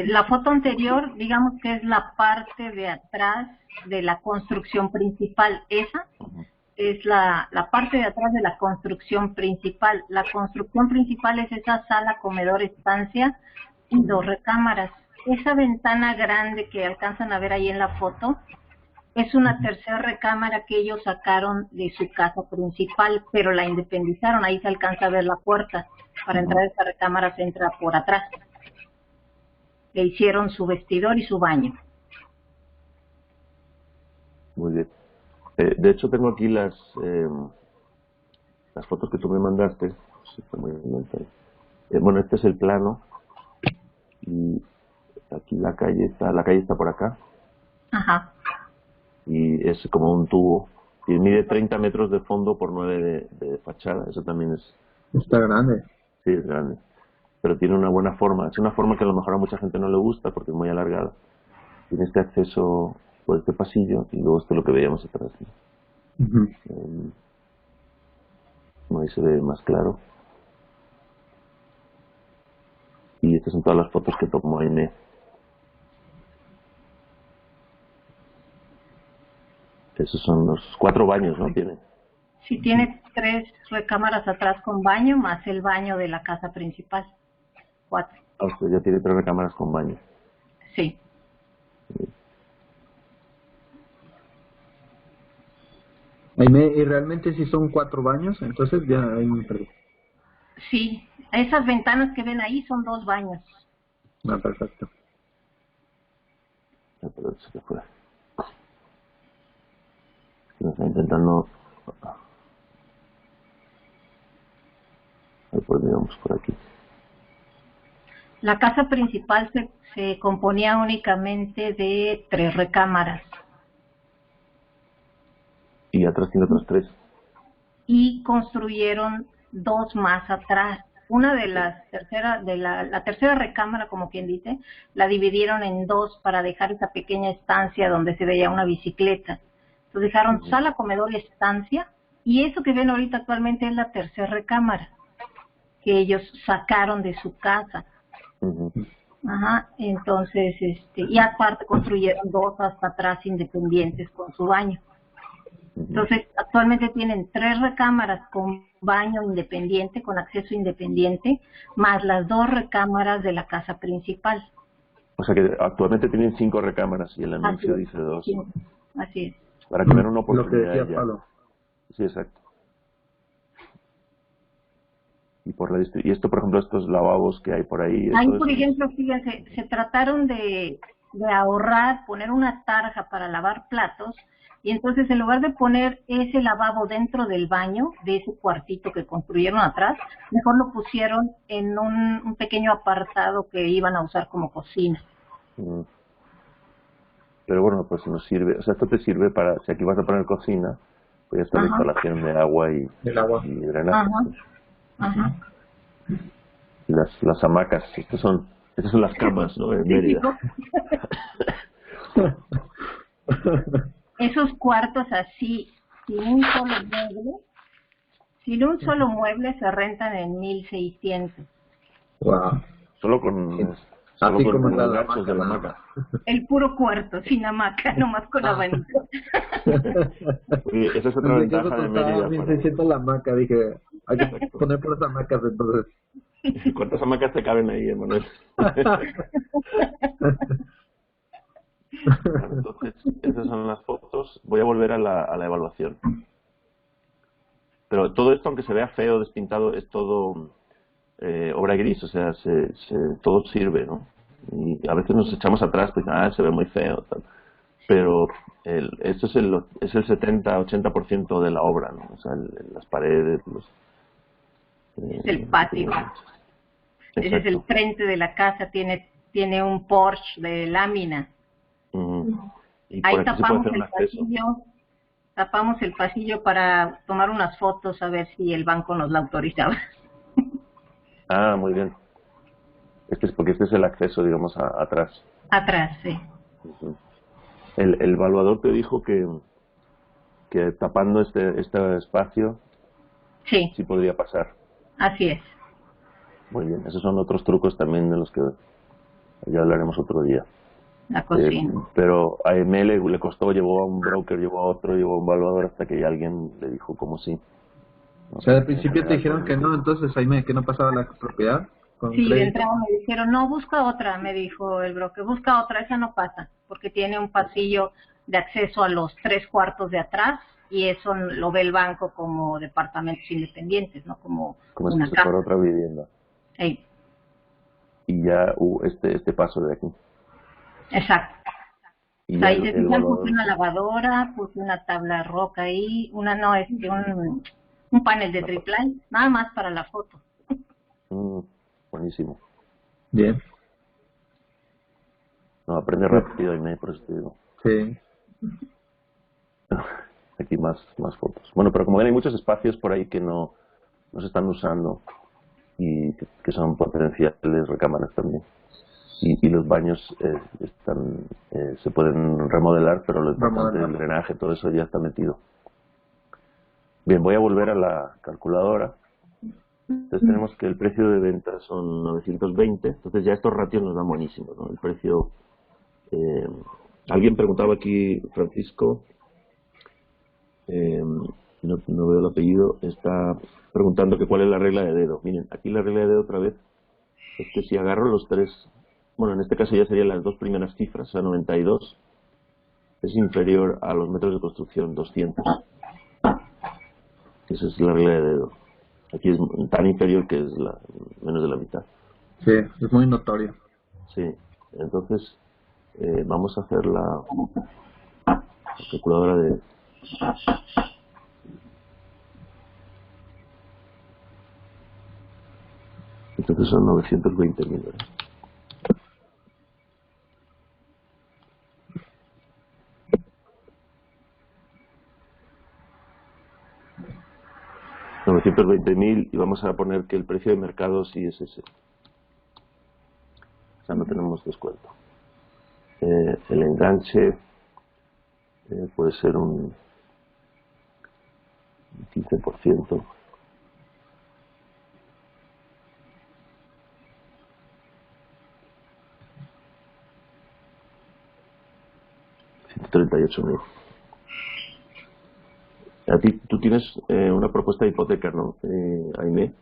la foto anterior, digamos que es la parte de atrás de la construcción principal. Esa es la parte de atrás de la construcción principal. La construcción principal es esa sala, comedor, estancia y 2 recámaras. Esa ventana grande que alcanzan a ver ahí en la foto es una tercera recámara que ellos sacaron de su casa principal, pero la independizaron. Ahí se alcanza a ver la puerta. Para entrar a esa recámara se entra por atrás. Le hicieron su vestidor y su baño. Muy bien. De hecho, tengo aquí las fotos que tú me mandaste. Sí, está muy bien. Bueno, este es el plano. Y aquí la calle está por acá. Ajá. Y es como un tubo. Y mide 30 metros de fondo por 9 de fachada. Eso también Está grande. sí, es grande. Pero tiene una buena forma. Es una forma que a lo mejor a mucha gente no le gusta porque es muy alargada. Tiene este acceso por este pasillo y luego esto es lo que veíamos atrás, ¿no? Ahí se ve más claro. Y estas son todas las fotos que tomó AIME. Esos son los 4 baños, ¿no? Tiene. Sí, tiene 3 recámaras atrás con baño, más el baño de la casa principal. 4. Ah, usted ya tiene 3 recámaras con baño. Sí. Y realmente si son 4 baños, entonces ya ahí me perdí. Sí, esas ventanas que ven ahí son 2 baños. Ah, perfecto. Pero se fue. Me está intentando. Pues miramos por aquí. La casa principal se componía únicamente de 3 recámaras. Y atrás tiene otras 3. Y construyeron 2 más atrás. Una de las la tercera recámara, como quien dice, la dividieron en 2 para dejar esa pequeña estancia donde se veía una bicicleta. Entonces dejaron sala, comedor y estancia, y eso que ven ahorita actualmente es la tercera recámara que ellos sacaron de su casa. Ajá, entonces, y aparte construyeron 2 hasta atrás independientes con su baño. Entonces, actualmente tienen 3 recámaras con baño independiente, con acceso independiente, más las 2 recámaras de la casa principal. O sea que actualmente tienen 5 recámaras y el anuncio dice 2. Sí, así es. Para que vean una Lo que oportunidad decía ya. Pablo. Sí, exacto. Y esto, por ejemplo, estos lavabos que hay por ahí. Ahí, por ejemplo, fíjense, se trataron de ahorrar, poner una tarja para lavar platos, y entonces en lugar de poner ese lavabo dentro del baño, de ese cuartito que construyeron atrás, mejor lo pusieron en un pequeño apartado que iban a usar como cocina. Pero bueno, pues nos sirve, o sea, esto te sirve para, si aquí vas a poner cocina, pues ya está la instalación de agua y drenaje. Ajá. Y las hamacas, estas son las camas, ¿no? En Mérida. Esos cuartos así, sin un solo mueble, se rentan en 1,600. Wow. Solo con los ganchos de la hamaca. El puro cuarto, sin hamaca, nomás con abanico. Oye, esa es otra ventaja de Mérida. 1,600 la hamaca, dije, hay que poner por las hamacas entonces. ¿Cuántas hamacas te caben ahí, Emanuel? Bueno, entonces, esas son las fotos. Voy a volver a la evaluación. Pero todo esto, aunque se vea feo, despintado, es todo obra gris, o sea, todo sirve, ¿no? Y a veces nos echamos atrás, pues, se ve muy feo, tal. Pero esto es el 70-80% de la obra, ¿no? O sea, las paredes, es el patio. Ese es el frente de la casa, tiene un porche de lámina. Y ahí tapamos el pasillo para tomar unas fotos a ver si el banco nos la autorizaba. Ah, muy bien. Porque este es el acceso, digamos, atrás. Atrás, sí. El evaluador te dijo que tapando este espacio sí podría pasar. Así es. Muy bien, esos son otros trucos también de los que ya hablaremos otro día. La cocina. Pero a EME le costó, llevó a un broker, llevó a otro, llevó a un evaluador hasta que ya alguien le dijo como sí. O sea, al principio te dijeron que no, entonces ahí que no pasaba la propiedad. Sí, de entrada me dijeron, no, busca otra, me dijo el broker, busca otra, esa no pasa, porque tiene un pasillo de acceso a los 3 cuartos de atrás, y eso lo ve el banco como departamentos independientes, no como una si casa. fuera otra vivienda. Sí. Y ya este paso de aquí. Exacto. Y ahí se fijan, puse una lavadora, puse una tabla roca ahí, un panel de triple, nada más para la foto. Buenísimo. Bien. No, aprende rápido y por eso te digo. Sí. Aquí más fotos. Bueno, pero como ven hay muchos espacios por ahí que no se están usando y que son potenciales recámaras también. Y los baños se pueden remodelar, pero lo importante del drenaje, todo eso ya está metido. Bien, voy a volver a la calculadora. Entonces tenemos que el precio de venta son 920, entonces ya estos ratios nos dan buenísimos, ¿no? El precio, alguien preguntaba aquí, Francisco, no veo el apellido, está preguntando que cuál es la regla de dedo. Miren, aquí la regla de dedo otra vez es que si agarro los 3, bueno, en este caso ya serían las 2 primeras cifras, o sea, 92, es inferior a los metros de construcción, 200. Esa es la regla de dedo. Aquí es tan inferior que es menos de la mitad. Sí, es muy notorio. Sí, entonces vamos a hacer la calculadora de... Entonces son 920.000 euros. 920.000 y vamos a poner que el precio de mercado sí es ese. O sea, no tenemos descuento. El enganche puede ser un 15%. $138.000. A ti, tú tienes una propuesta de hipoteca, ¿no, Aimé?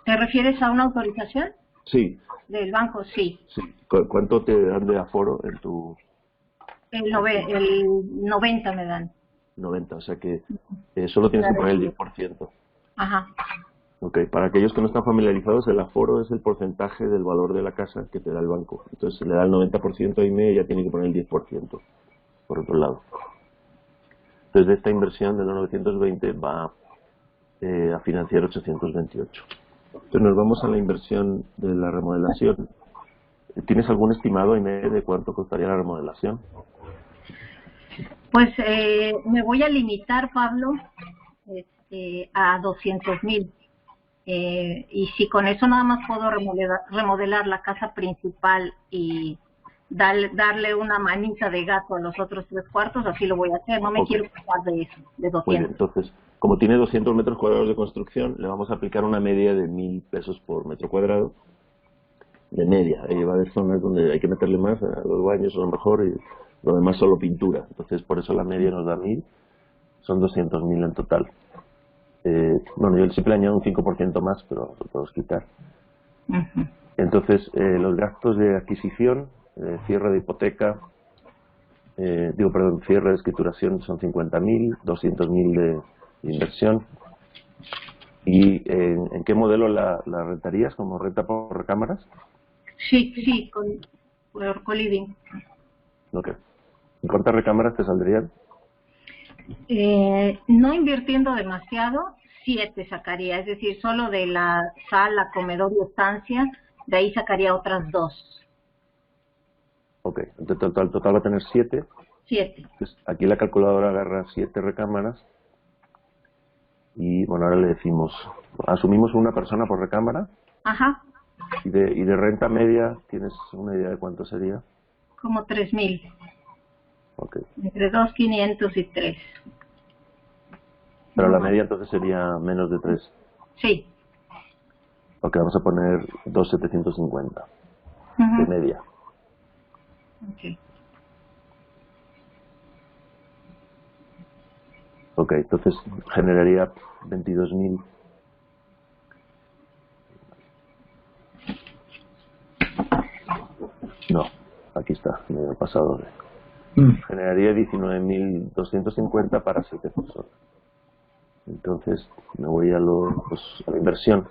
¿Te refieres a una autorización Sí, del banco? Sí. sí. ¿Cuánto te dan de aforo en tu El 90 me dan. 90? O sea que solo tienes que poner el 10%. Ajá. Ok, para aquellos que no están familiarizados, el aforo es el porcentaje del valor de la casa que te da el banco. Entonces, si le da el 90% a Aimé, ella tiene que poner el 10%, por otro lado. Entonces, de esta inversión de los 920 va a financiar 828. Entonces, nos vamos a la inversión de la remodelación. ¿Tienes algún estimado, Aimé, de cuánto costaría la remodelación? Pues me voy a limitar, Pablo, a 200.000. Y si con eso nada más puedo remodelar la casa principal y darle una manita de gato a los otros 3 cuartos, así lo voy a hacer. No me quiero pasar de eso, de 200. Muy bien, entonces, como tiene 200 metros cuadrados de construcción, le vamos a aplicar una media de 1.000 pesos por metro cuadrado. De media. Va a haber zonas donde hay que meterle más, a los baños a lo mejor, y lo demás solo pintura. Entonces, por eso la media nos da 1.000. Son 200.000 en total. Bueno, yo siempre añado un 5% más, pero lo podemos quitar. Entonces, los gastos de adquisición, cierre de hipoteca, cierre de escrituración son 50.000, 200.000 de inversión. ¿Y en qué modelo la rentarías? ¿Como renta por recámaras? Sí, por co-living. Ok. ¿Y cuántas recámaras te saldrían? No invirtiendo demasiado, 7 sacaría, es decir, solo de la sala, comedor y estancia, de ahí sacaría otras 2. Ok, entonces total va a tener 7. 7. Entonces, aquí la calculadora agarra 7 recámaras y, bueno, ahora le decimos, asumimos una persona por recámara. Ajá. Y de renta media, ¿tienes una idea de cuánto sería? Como 3.000. Ok. Entre 2.500 y 3. Pero la media entonces sería menos de 3. Sí. Ok, vamos a poner 2.750 de media. Ok. Ok, entonces generaría 22.000. No, aquí está, me he pasado. Generaría 19.250 para 7 personas. Entonces me voy a la inversión.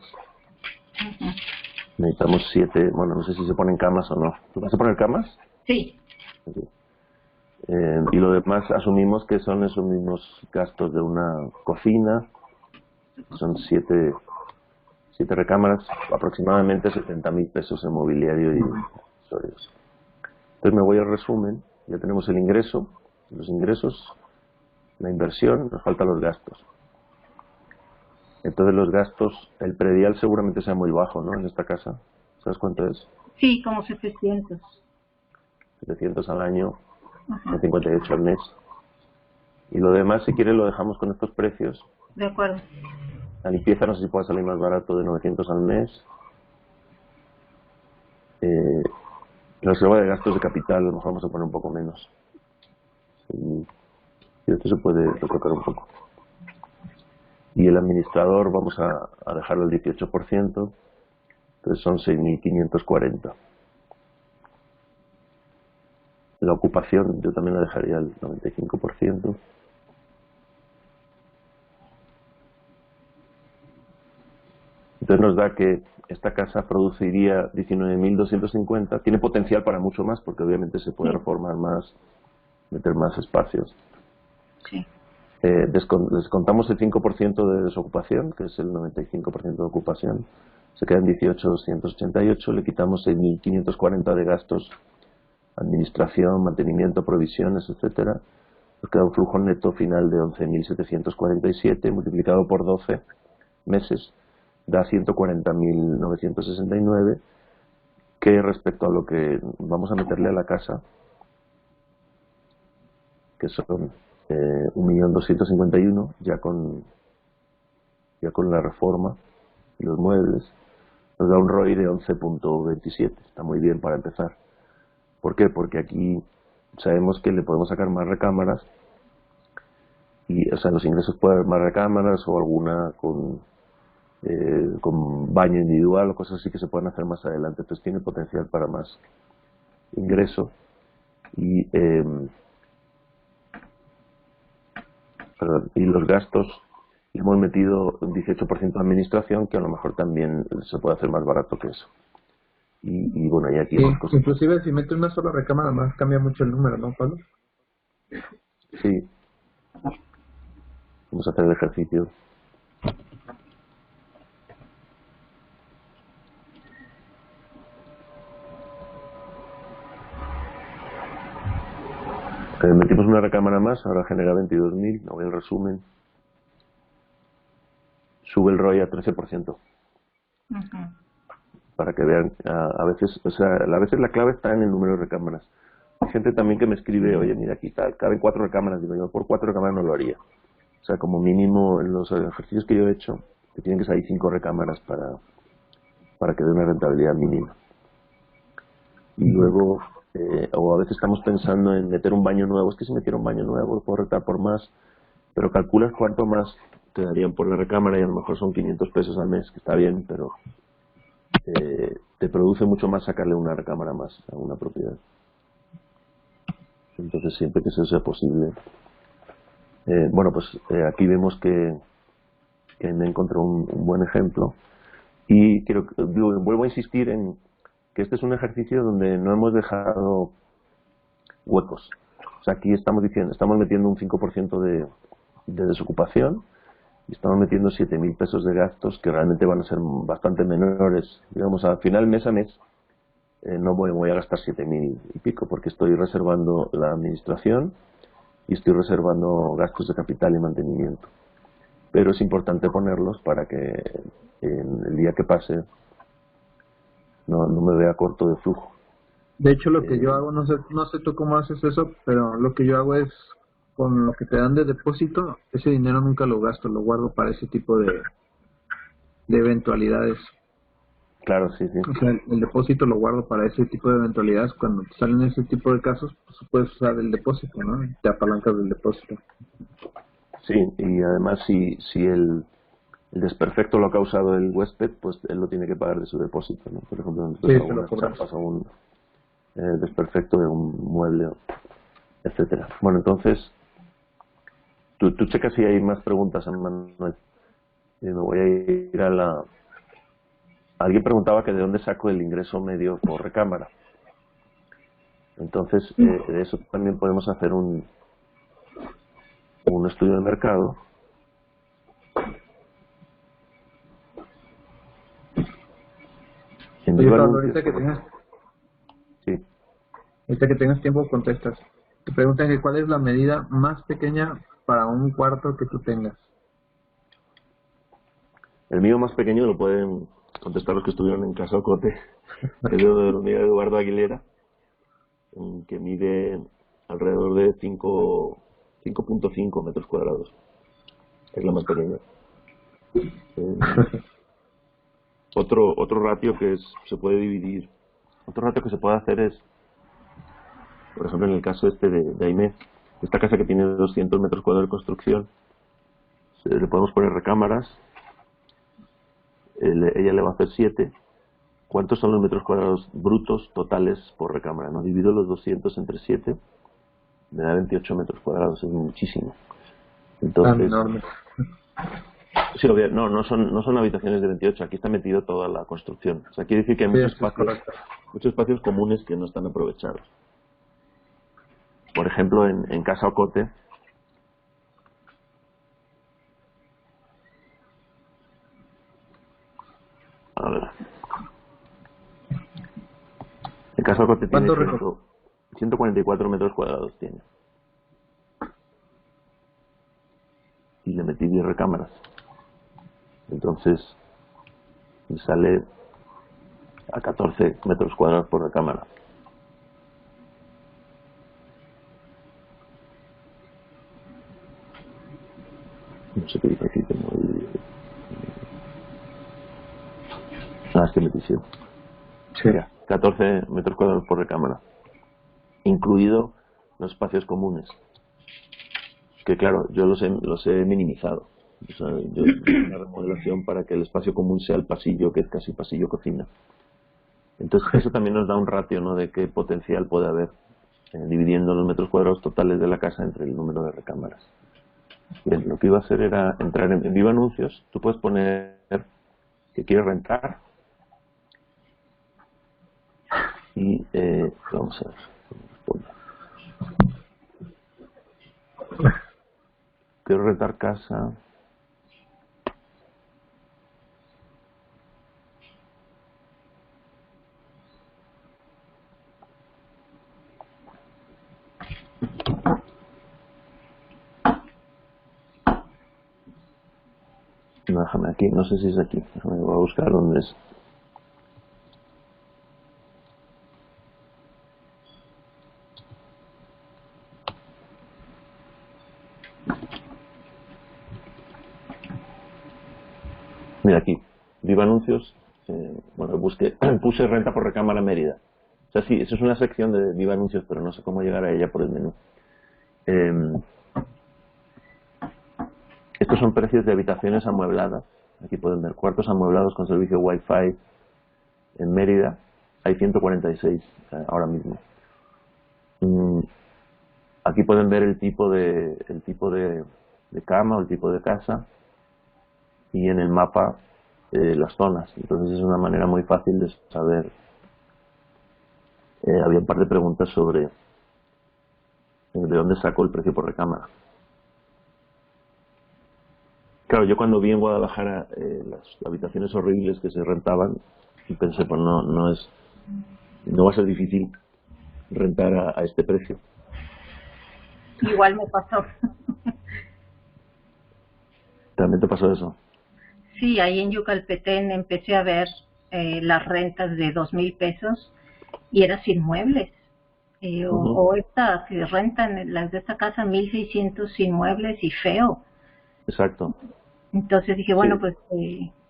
Necesitamos 7, bueno, no sé si se ponen camas o no. ¿Tú vas a poner camas? Sí. Okay. Y lo demás asumimos que son esos mismos gastos de una cocina. Son 7 recámaras, aproximadamente 70.000 pesos en mobiliario y accesorios. Entonces me voy al resumen. Ya tenemos el ingreso, los ingresos, la inversión, nos faltan los gastos. Entonces los gastos, el predial seguramente sea muy bajo, ¿no? En esta casa. ¿Sabes cuánto es? Sí, como 700. 700 al año, 58 al mes. Y lo demás, si quieres, lo dejamos con estos precios. De acuerdo. La limpieza no sé si puede salir más barato, de 900 al mes. La reserva de gastos de capital, a lo mejor vamos a poner un poco menos. Y esto se puede retocar un poco. Y el administrador vamos a dejarlo al 18%, entonces son 6.540. La ocupación yo también la dejaría al 95%. Entonces nos da que esta casa produciría 19.250, tiene potencial para mucho más porque obviamente se puede reformar más, meter más espacios. Sí. Descontamos el 5% de desocupación, que es el 95% de ocupación, se quedan 18.288, le quitamos 6.540 de gastos, administración, mantenimiento, provisiones, etcétera, nos queda un flujo neto final de 11.747 multiplicado por 12 meses, da 140.969, que respecto a lo que vamos a meterle a la casa, que son 1.251.000 ya con la reforma y los muebles, nos da un ROI de 11.27. Está muy bien para empezar. ¿Por qué? Porque aquí sabemos que le podemos sacar más recámaras y, o sea, los ingresos pueden haber más recámaras o alguna con baño individual o cosas así que se pueden hacer más adelante. Entonces tiene potencial para más ingreso y y los gastos hemos metido un 18% de administración, que a lo mejor también se puede hacer más barato que eso. Y bueno, y aquí Sí, hemos cosas. inclusive si metes una sola recámara más cambia mucho el número, ¿no, Pablo? Sí, vamos a hacer el ejercicio. Metimos una recámara más, ahora genera 22.000, no veo el resumen. Sube el ROI a 13%. Para que vean, a veces, o sea, a veces la clave está en el número de recámaras. Hay gente también que me escribe, oye, mira, aquí caben 4 recámaras, digo yo, por 4 recámaras no lo haría. O sea, como mínimo en los ejercicios que yo he hecho, que tienen que salir 5 recámaras para que dé una rentabilidad mínima. Y luego, o a veces estamos pensando en meter un baño nuevo. Es que si metiera un baño nuevo lo puedo retar por más, pero calculas cuánto más te darían por la recámara y a lo mejor son 500 pesos al mes, que está bien, pero te produce mucho más sacarle una recámara más a una propiedad. Entonces, siempre que eso sea posible. Bueno, pues aquí vemos que me encontré un buen ejemplo y vuelvo a insistir en que este es un ejercicio donde no hemos dejado huecos. O sea, aquí estamos metiendo un 5% de desocupación y estamos metiendo 7.000 pesos de gastos que realmente van a ser bastante menores. Digamos, al final, mes a mes, no voy a gastar 7.000 y pico porque estoy reservando la administración y estoy reservando gastos de capital y mantenimiento. Pero es importante ponerlos para que en el día que pase no me vea corto de flujo. De hecho, lo que yo hago, no sé tú cómo haces eso, pero lo que yo hago es, con lo que te dan de depósito, ese dinero nunca lo gasto, lo guardo para ese tipo de eventualidades. Claro, sí, sí. O sea, el depósito lo guardo para ese tipo de eventualidades. Cuando te salen ese tipo de casos, pues puedes usar el depósito, ¿no? Te apalancas del depósito. Sí, y además si el desperfecto lo ha causado el huésped, pues él lo tiene que pagar de su depósito, ¿no? Por ejemplo, nosotros algunas chapas o un desperfecto de un mueble, etcétera. Bueno, entonces, tú checas si hay más preguntas, Manuel. Y me voy a ir a la... Alguien preguntaba que de dónde saco el ingreso medio por recámara. Entonces, de eso también podemos hacer un estudio de mercado. Oye, Pablo, ahorita que tengas tiempo, contestas. Te preguntan que cuál es la medida más pequeña para un cuarto que tú tengas. El mío más pequeño lo pueden contestar los que estuvieron en Casa Ocote, que es de la unidad de Eduardo Aguilera, que mide alrededor de 5.5 metros cuadrados. Es la más pequeña. Otro ratio que se puede dividir, otro ratio que se puede hacer es, por ejemplo, en el caso de Aimé, esta casa que tiene 200 metros cuadrados de construcción, le podemos poner recámaras, ella le va a hacer 7. ¿Cuántos son los metros cuadrados brutos totales por recámara? ¿No? Divido los 200 entre 7, me da 28 metros cuadrados, es muchísimo. Entonces, enorme. Sí, no son habitaciones de 28, aquí está metido toda la construcción. O sea, quiere decir que hay muchos espacios comunes que no están aprovechados. Por ejemplo, en Casa Ocote, a ver, en Casa Ocote tiene 144 metros cuadrados tiene. metí 10 recámaras. Entonces me sale a 14 metros cuadrados por recámara. No sé qué dice aquí, tengo el... es que metí 7. Sí. 14 metros cuadrados por recámara, incluido los espacios comunes, que claro, yo los he minimizado. O sea, yo hice una remodelación para que el espacio común sea el pasillo, que es casi pasillo cocina. Entonces eso también nos da un ratio, ¿no?, de qué potencial puede haber, dividiendo los metros cuadrados totales de la casa entre el número de recámaras. Bien, lo que iba a hacer era entrar en Viva Anuncios. Tú puedes poner que quieres rentar y vamos a ver. Quiero rentar casa. No, déjame aquí, no sé si es aquí. Déjame, voy a buscar dónde es. Mira aquí, Viva Anuncios. Bueno, puse renta por recámara Mérida. O sea, sí, eso es una sección de Viva Anuncios, pero no sé cómo llegar a ella por el menú. Estos son precios de habitaciones amuebladas. Aquí pueden ver cuartos amueblados con servicio Wi-Fi en Mérida. Hay 146 ahora mismo. Aquí pueden ver el tipo de cama o el tipo de casa, y en el mapa las zonas. Entonces es una manera muy fácil de saber. Había un par de preguntas sobre de dónde saco el precio por recámara. Claro, yo cuando vi en Guadalajara las habitaciones horribles que se rentaban, pensé, pues no va a ser difícil rentar a este precio. Igual me pasó. ¿También te pasó eso? Sí, ahí en Yucalpetén empecé a ver las rentas de 2,000 pesos y era sin muebles. O esta, si rentan las de esta casa 1,600 sin muebles y feo. Exacto. Entonces dije, bueno, Sí. pues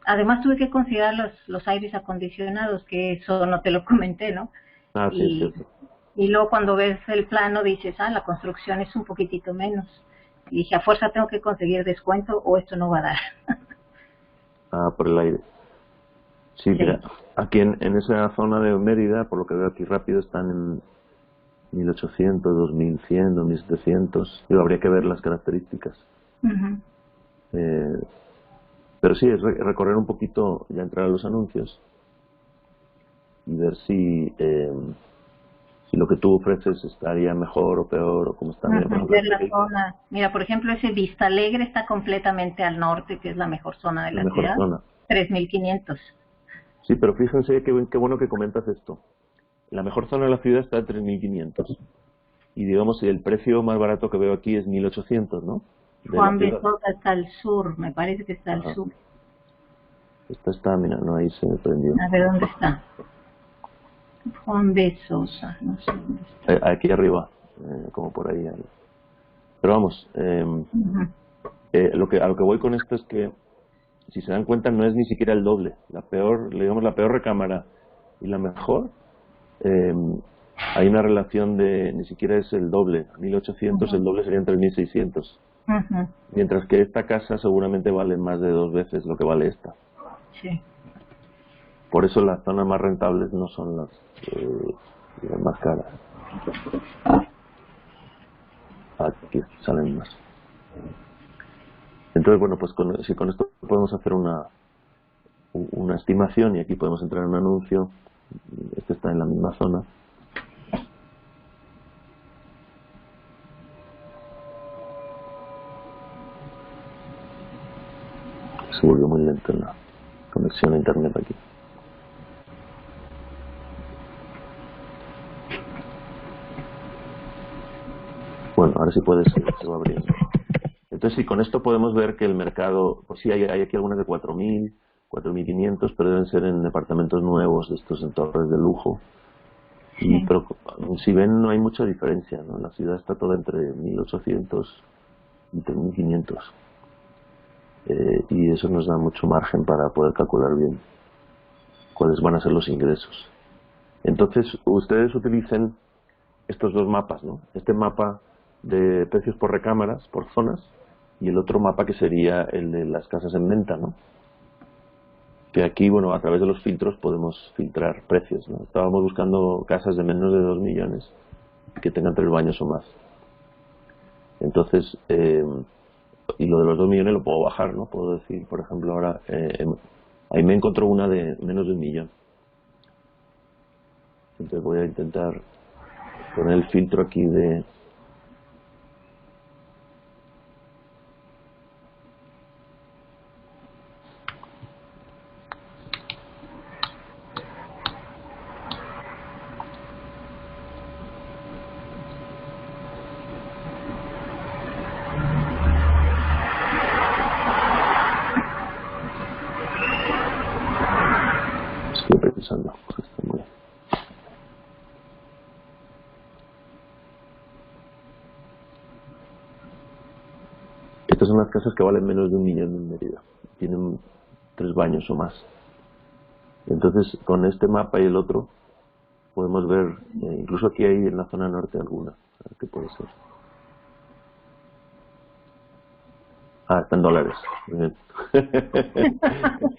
además tuve que considerar los aires acondicionados, que eso no te lo comenté, ¿no? Ah, sí, es cierto. Y luego cuando ves el plano dices, la construcción es un poquitito menos. Y dije, a fuerza tengo que conseguir descuento o esto no va a dar. Por el aire. Sí, Sí. mira, aquí en esa zona de Mérida, por lo que veo aquí rápido, están en 1.800, 2.100, 2.700. Digo, habría que ver las características. Uh-huh. Pero sí, es recorrer un poquito, ya entrar a los anuncios y ver si lo que tú ofreces estaría mejor o peor, o cómo está. Mira, por ejemplo, Ver la zona. Mira, por ejemplo, ese Vista Alegre está completamente al norte, que es la mejor zona de la mejor ciudad. zona. 3,500. Sí, pero fíjense qué bueno que comentas esto. La mejor zona de la ciudad está a 3.500. Y digamos, el precio más barato que veo aquí es 1.800, ¿no? Juan Besosa está al sur, me parece que está al sur. Esta está, mira, no, ahí se me prendió. A ver dónde está. Juan Besosa, no sé dónde está. Aquí arriba, como por ahí. Pero vamos, a lo que voy con esto es que, si se dan cuenta, no es ni siquiera el doble. La peor recámara y la mejor, hay una relación de, ni siquiera es el doble. 1.800, el doble serían 3.600. Mientras que esta casa seguramente vale más de 2 veces lo que vale esta. Sí. Por eso las zonas más rentables no son las más caras. Aquí salen más. Entonces, bueno, pues si con esto podemos hacer una estimación, y aquí podemos entrar en un anuncio. Este está en la misma zona. Se volvió muy lento la conexión a internet aquí. Bueno, ahora sí puede ser, se va abriendo. Entonces, sí, con esto podemos ver que el mercado, pues sí, hay aquí algunas de 4.000, 4.500, pero deben ser en departamentos nuevos, de estos en torres de lujo. Sí. Pero si ven, no hay mucha diferencia, ¿no? La ciudad está toda entre 1.800 y 3.500. Y eso nos da mucho margen para poder calcular bien cuáles van a ser los ingresos. Entonces, ustedes utilicen estos dos mapas, ¿no? Este mapa de precios por recámaras, por zonas, y el otro mapa que sería el de las casas en venta, ¿no? Que aquí, bueno, a través de los filtros podemos filtrar precios, ¿no? Estábamos buscando casas de menos de 2 millones que tengan 3 baños o más. Entonces, y lo de los 2 millones lo puedo bajar, ¿no? Puedo decir, por ejemplo, ahora, ahí me encontró una de menos de 1 millón. Entonces voy a intentar poner el filtro aquí de... Estoy pensando. Está muy... Estas son las casas que valen menos de 1 millón en Mérida. Tienen 3 baños o más. Entonces, con este mapa y el otro, podemos ver, incluso aquí hay en la zona norte alguna. A ver qué puede ser. Ah, está en dólares. Muy bien.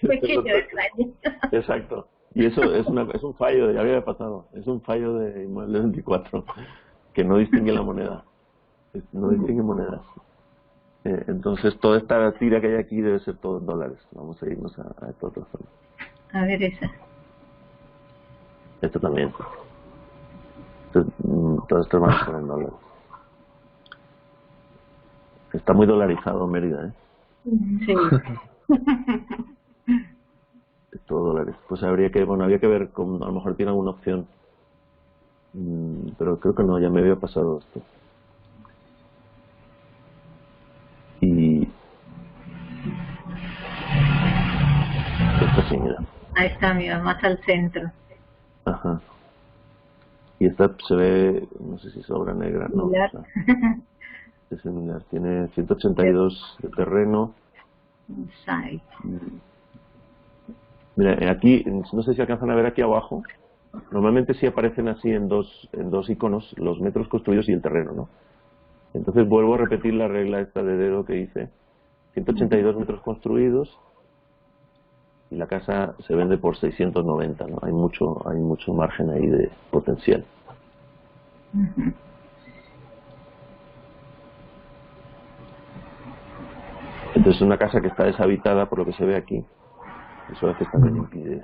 Pequeño detalle. Exacto. Y eso es un fallo, ya había pasado. Es un fallo de Inmueble 24, que no distingue la moneda. No distingue monedas. Entonces, toda esta tira que hay aquí debe ser todo en dólares. Vamos a irnos a esta otra zona. A ver esa. Esto también. Todas estas van a ser en dólares. Está muy dolarizado Mérida, ¿eh? Sí. Es todo dólares. Pues habría que ver, a lo mejor tiene alguna opción. Pero creo que no, ya me había pasado esto. Y... esta sí, mira. Ahí está, mira, más al centro. Ajá. Y esta se ve, no sé si es obra negra, no. Similar. O sea, es similar. Tiene 182 de terreno. Site. Mira, aquí, no sé si alcanzan a ver aquí abajo. Normalmente sí aparecen así en dos iconos, los metros construidos y el terreno, ¿no? Entonces vuelvo a repetir la regla esta de dedo que hice. 182 metros construidos y la casa se vende por 690, ¿no? Hay mucho margen ahí de potencial. Entonces es una casa que está deshabitada por lo que se ve aquí. Eso a veces también impide.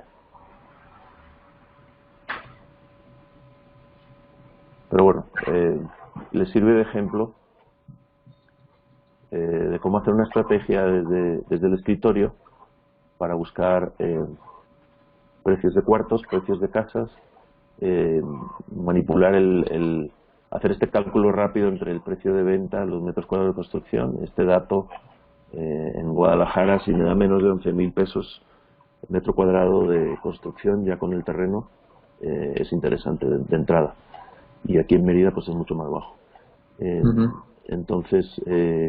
Pero bueno, les sirve de ejemplo de cómo hacer una estrategia desde el escritorio para buscar precios de cuartos, precios de casas, manipular hacer este cálculo rápido entre el precio de venta, los metros cuadrados de construcción. Este dato en Guadalajara, si me da menos de 11.000 pesos el metro cuadrado de construcción ya con el terreno, es interesante de entrada. Y aquí en Mérida pues es mucho más bajo. Entonces,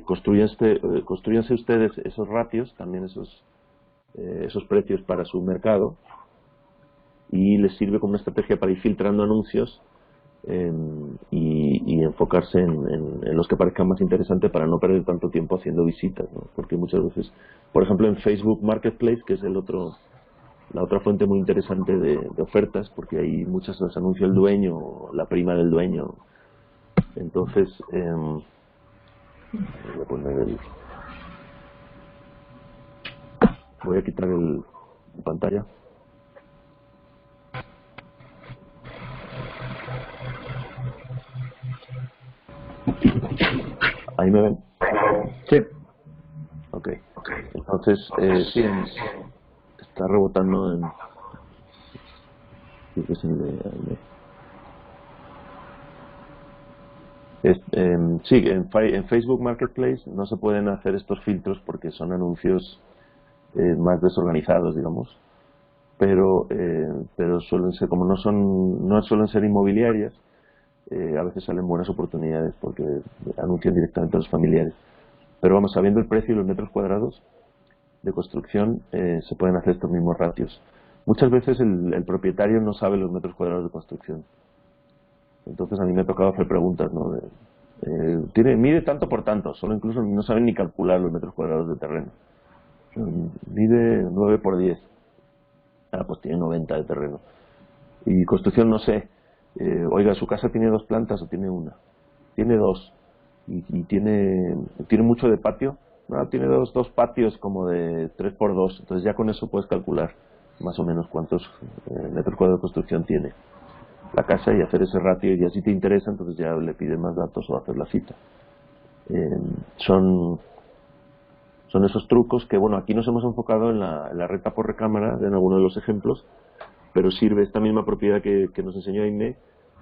construyanse ustedes esos ratios, también esos precios para su mercado, y les sirve como una estrategia para ir filtrando anuncios y enfocarse en los que parezcan más interesantes para no perder tanto tiempo haciendo visitas, ¿no? Porque muchas veces, por ejemplo, en Facebook Marketplace, que es la otra fuente muy interesante de ofertas, porque ahí muchas las anuncia el dueño o la prima del dueño. Entonces, voy a quitar la pantalla. ¿Ahí me ven? Sí. Ok. Entonces, sí, está rebotando en... Sí, que es el de... Sí, en Facebook Marketplace no se pueden hacer estos filtros porque son anuncios más desorganizados, digamos, pero suelen ser, como no suelen ser inmobiliarias, a veces salen buenas oportunidades porque anuncian directamente a los familiares. Pero vamos, sabiendo el precio y los metros cuadrados de construcción, se pueden hacer estos mismos ratios. Muchas veces el propietario no sabe los metros cuadrados de construcción. Entonces a mí me ha tocado hacer preguntas, ¿no? Mide tanto por tanto, solo incluso no saben ni calcular los metros cuadrados de terreno. Mide 9 por 10. Pues tiene 90 de terreno. Y construcción no sé. Oiga, ¿su casa tiene 2 plantas o tiene una? Tiene 2. Y tiene mucho de patio. No, tiene dos patios como de 3 por 2. Entonces ya con eso puedes calcular más o menos cuántos metros cuadrados de construcción tiene la casa y hacer ese ratio, y así te interesa, entonces ya le pides más datos o hacer la cita. Son esos trucos que, bueno, aquí nos hemos enfocado en la renta por recámara, en algunos de los ejemplos, pero sirve esta misma propiedad que nos enseñó Aimé,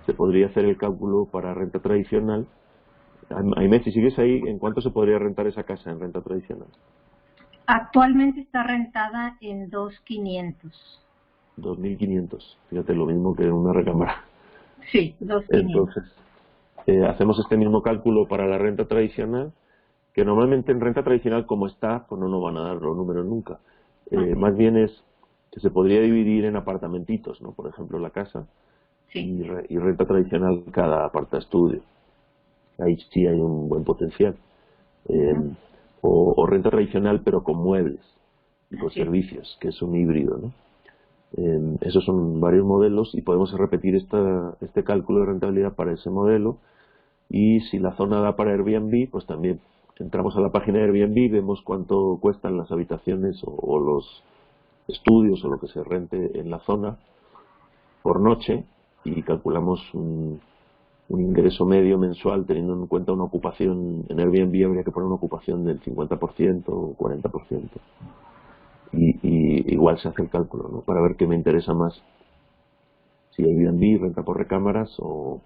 se podría hacer el cálculo para renta tradicional. Aimé, si sigues ahí, ¿en cuánto se podría rentar esa casa en renta tradicional? Actualmente está rentada en 2.500. 2.500, fíjate, lo mismo que una recámara. Sí, 2.500. Entonces, hacemos este mismo cálculo para la renta tradicional, que normalmente en renta tradicional, como está, pues no nos van a dar los números nunca. Más bien es que se podría dividir en apartamentitos, ¿no? Por ejemplo, la casa, sí. y renta tradicional cada aparta estudio. Ahí sí hay un buen potencial. O renta tradicional, pero con muebles y con servicios, que es un híbrido, ¿no? Esos son varios modelos y podemos repetir este cálculo de rentabilidad para ese modelo, y si la zona da para Airbnb, pues también entramos a la página de Airbnb, vemos cuánto cuestan las habitaciones o los estudios o lo que se rente en la zona por noche, y calculamos un ingreso medio mensual teniendo en cuenta una ocupación. En Airbnb habría que poner una ocupación del 50% o 40%. Y igual se hace el cálculo, ¿no? Para ver qué me interesa más, si Airbnb, renta por recámaras o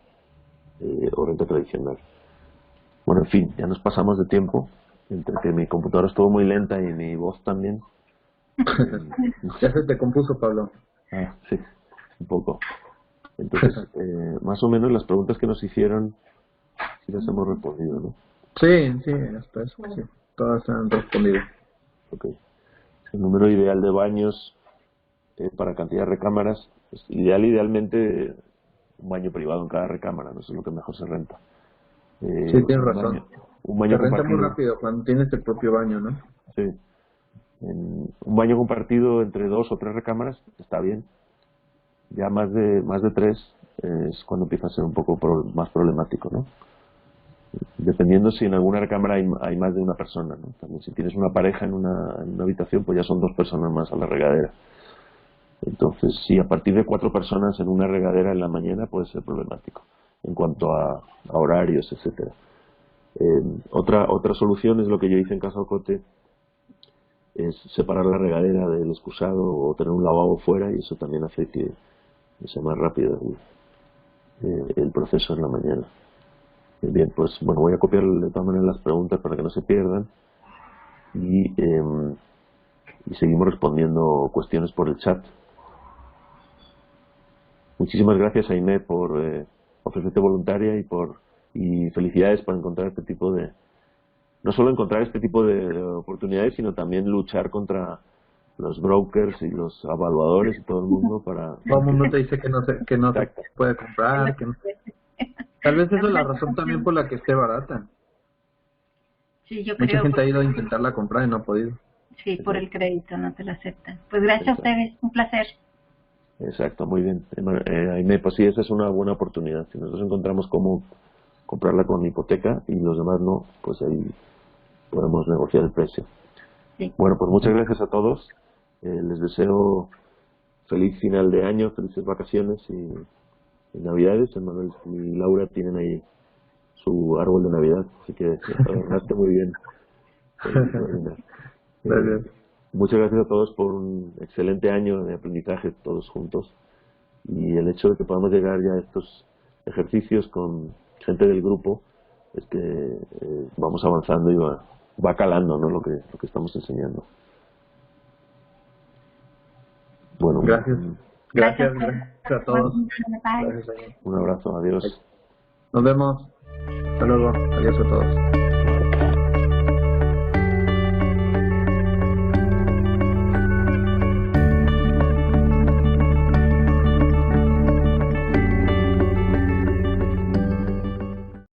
renta tradicional. Bueno, en fin, ya nos pasamos de tiempo, entre que mi computadora estuvo muy lenta y mi voz también. Ya se te compuso, Pablo. Sí, un poco. Entonces, más o menos las preguntas que nos hicieron, sí las hemos respondido, ¿no? Sí, hasta eso, sí. Todas se han respondido. Ok. El número ideal de baños para cantidad de recámaras, pues idealmente un baño privado en cada recámara, no, eso es lo que mejor se renta. Sí, tienes razón. Un baño Se renta muy compartido. rápido cuando tienes el propio baño, ¿no? Sí. Un baño compartido entre 2 o 3 recámaras está bien. Ya más de 3 es cuando empieza a ser un poco más problemático, ¿no? Dependiendo si en alguna recámara hay más de una persona, ¿no? También si tienes una pareja en una habitación, pues ya son 2 personas más a la regadera. Entonces, si a partir de 4 personas en una regadera en la mañana puede ser problemático en cuanto a horarios, etcétera. Otra solución es lo que yo hice en Casa Ocote, es separar la regadera del excusado o tener un lavabo fuera, y eso también hace que sea más rápido el proceso en la mañana. Bien, pues bueno, voy a copiar de todas maneras las preguntas para que no se pierdan, y seguimos respondiendo cuestiones por el chat. Muchísimas gracias, Aimé, por ofrecerte voluntaria, y felicidades por encontrar este tipo de, no solo encontrar este tipo de oportunidades, sino también luchar contra los brokers y los evaluadores y todo el mundo para... Todo el mundo te dice que no se puede comprar. Que no. Tal vez esa es la razón también por la que esté barata. Sí, yo Mucha creo. gente ha ido a intentarla comprar y no ha podido. Sí, por el crédito no te lo aceptan. Pues gracias a ustedes, un placer. Exacto, muy bien. Aimé, pues sí, esa es una buena oportunidad. Si nosotros encontramos cómo comprarla con hipoteca y los demás no, pues ahí podemos negociar el precio. Sí. Bueno, pues muchas gracias a todos. Les deseo feliz final de año, felices vacaciones y Navidades. Manuel y Laura tienen ahí su árbol de Navidad, así que adornaste muy bien. Gracias. Muchas gracias a todos por un excelente año de aprendizaje todos juntos, y el hecho de que podamos llegar ya a estos ejercicios con gente del grupo es que vamos avanzando y va calando, ¿no? Lo que estamos enseñando. Bueno, Gracias. Gracias a todos. Bye. Gracias, señor. un abrazo, adiós. Nos vemos. Hasta luego. Adiós a todos.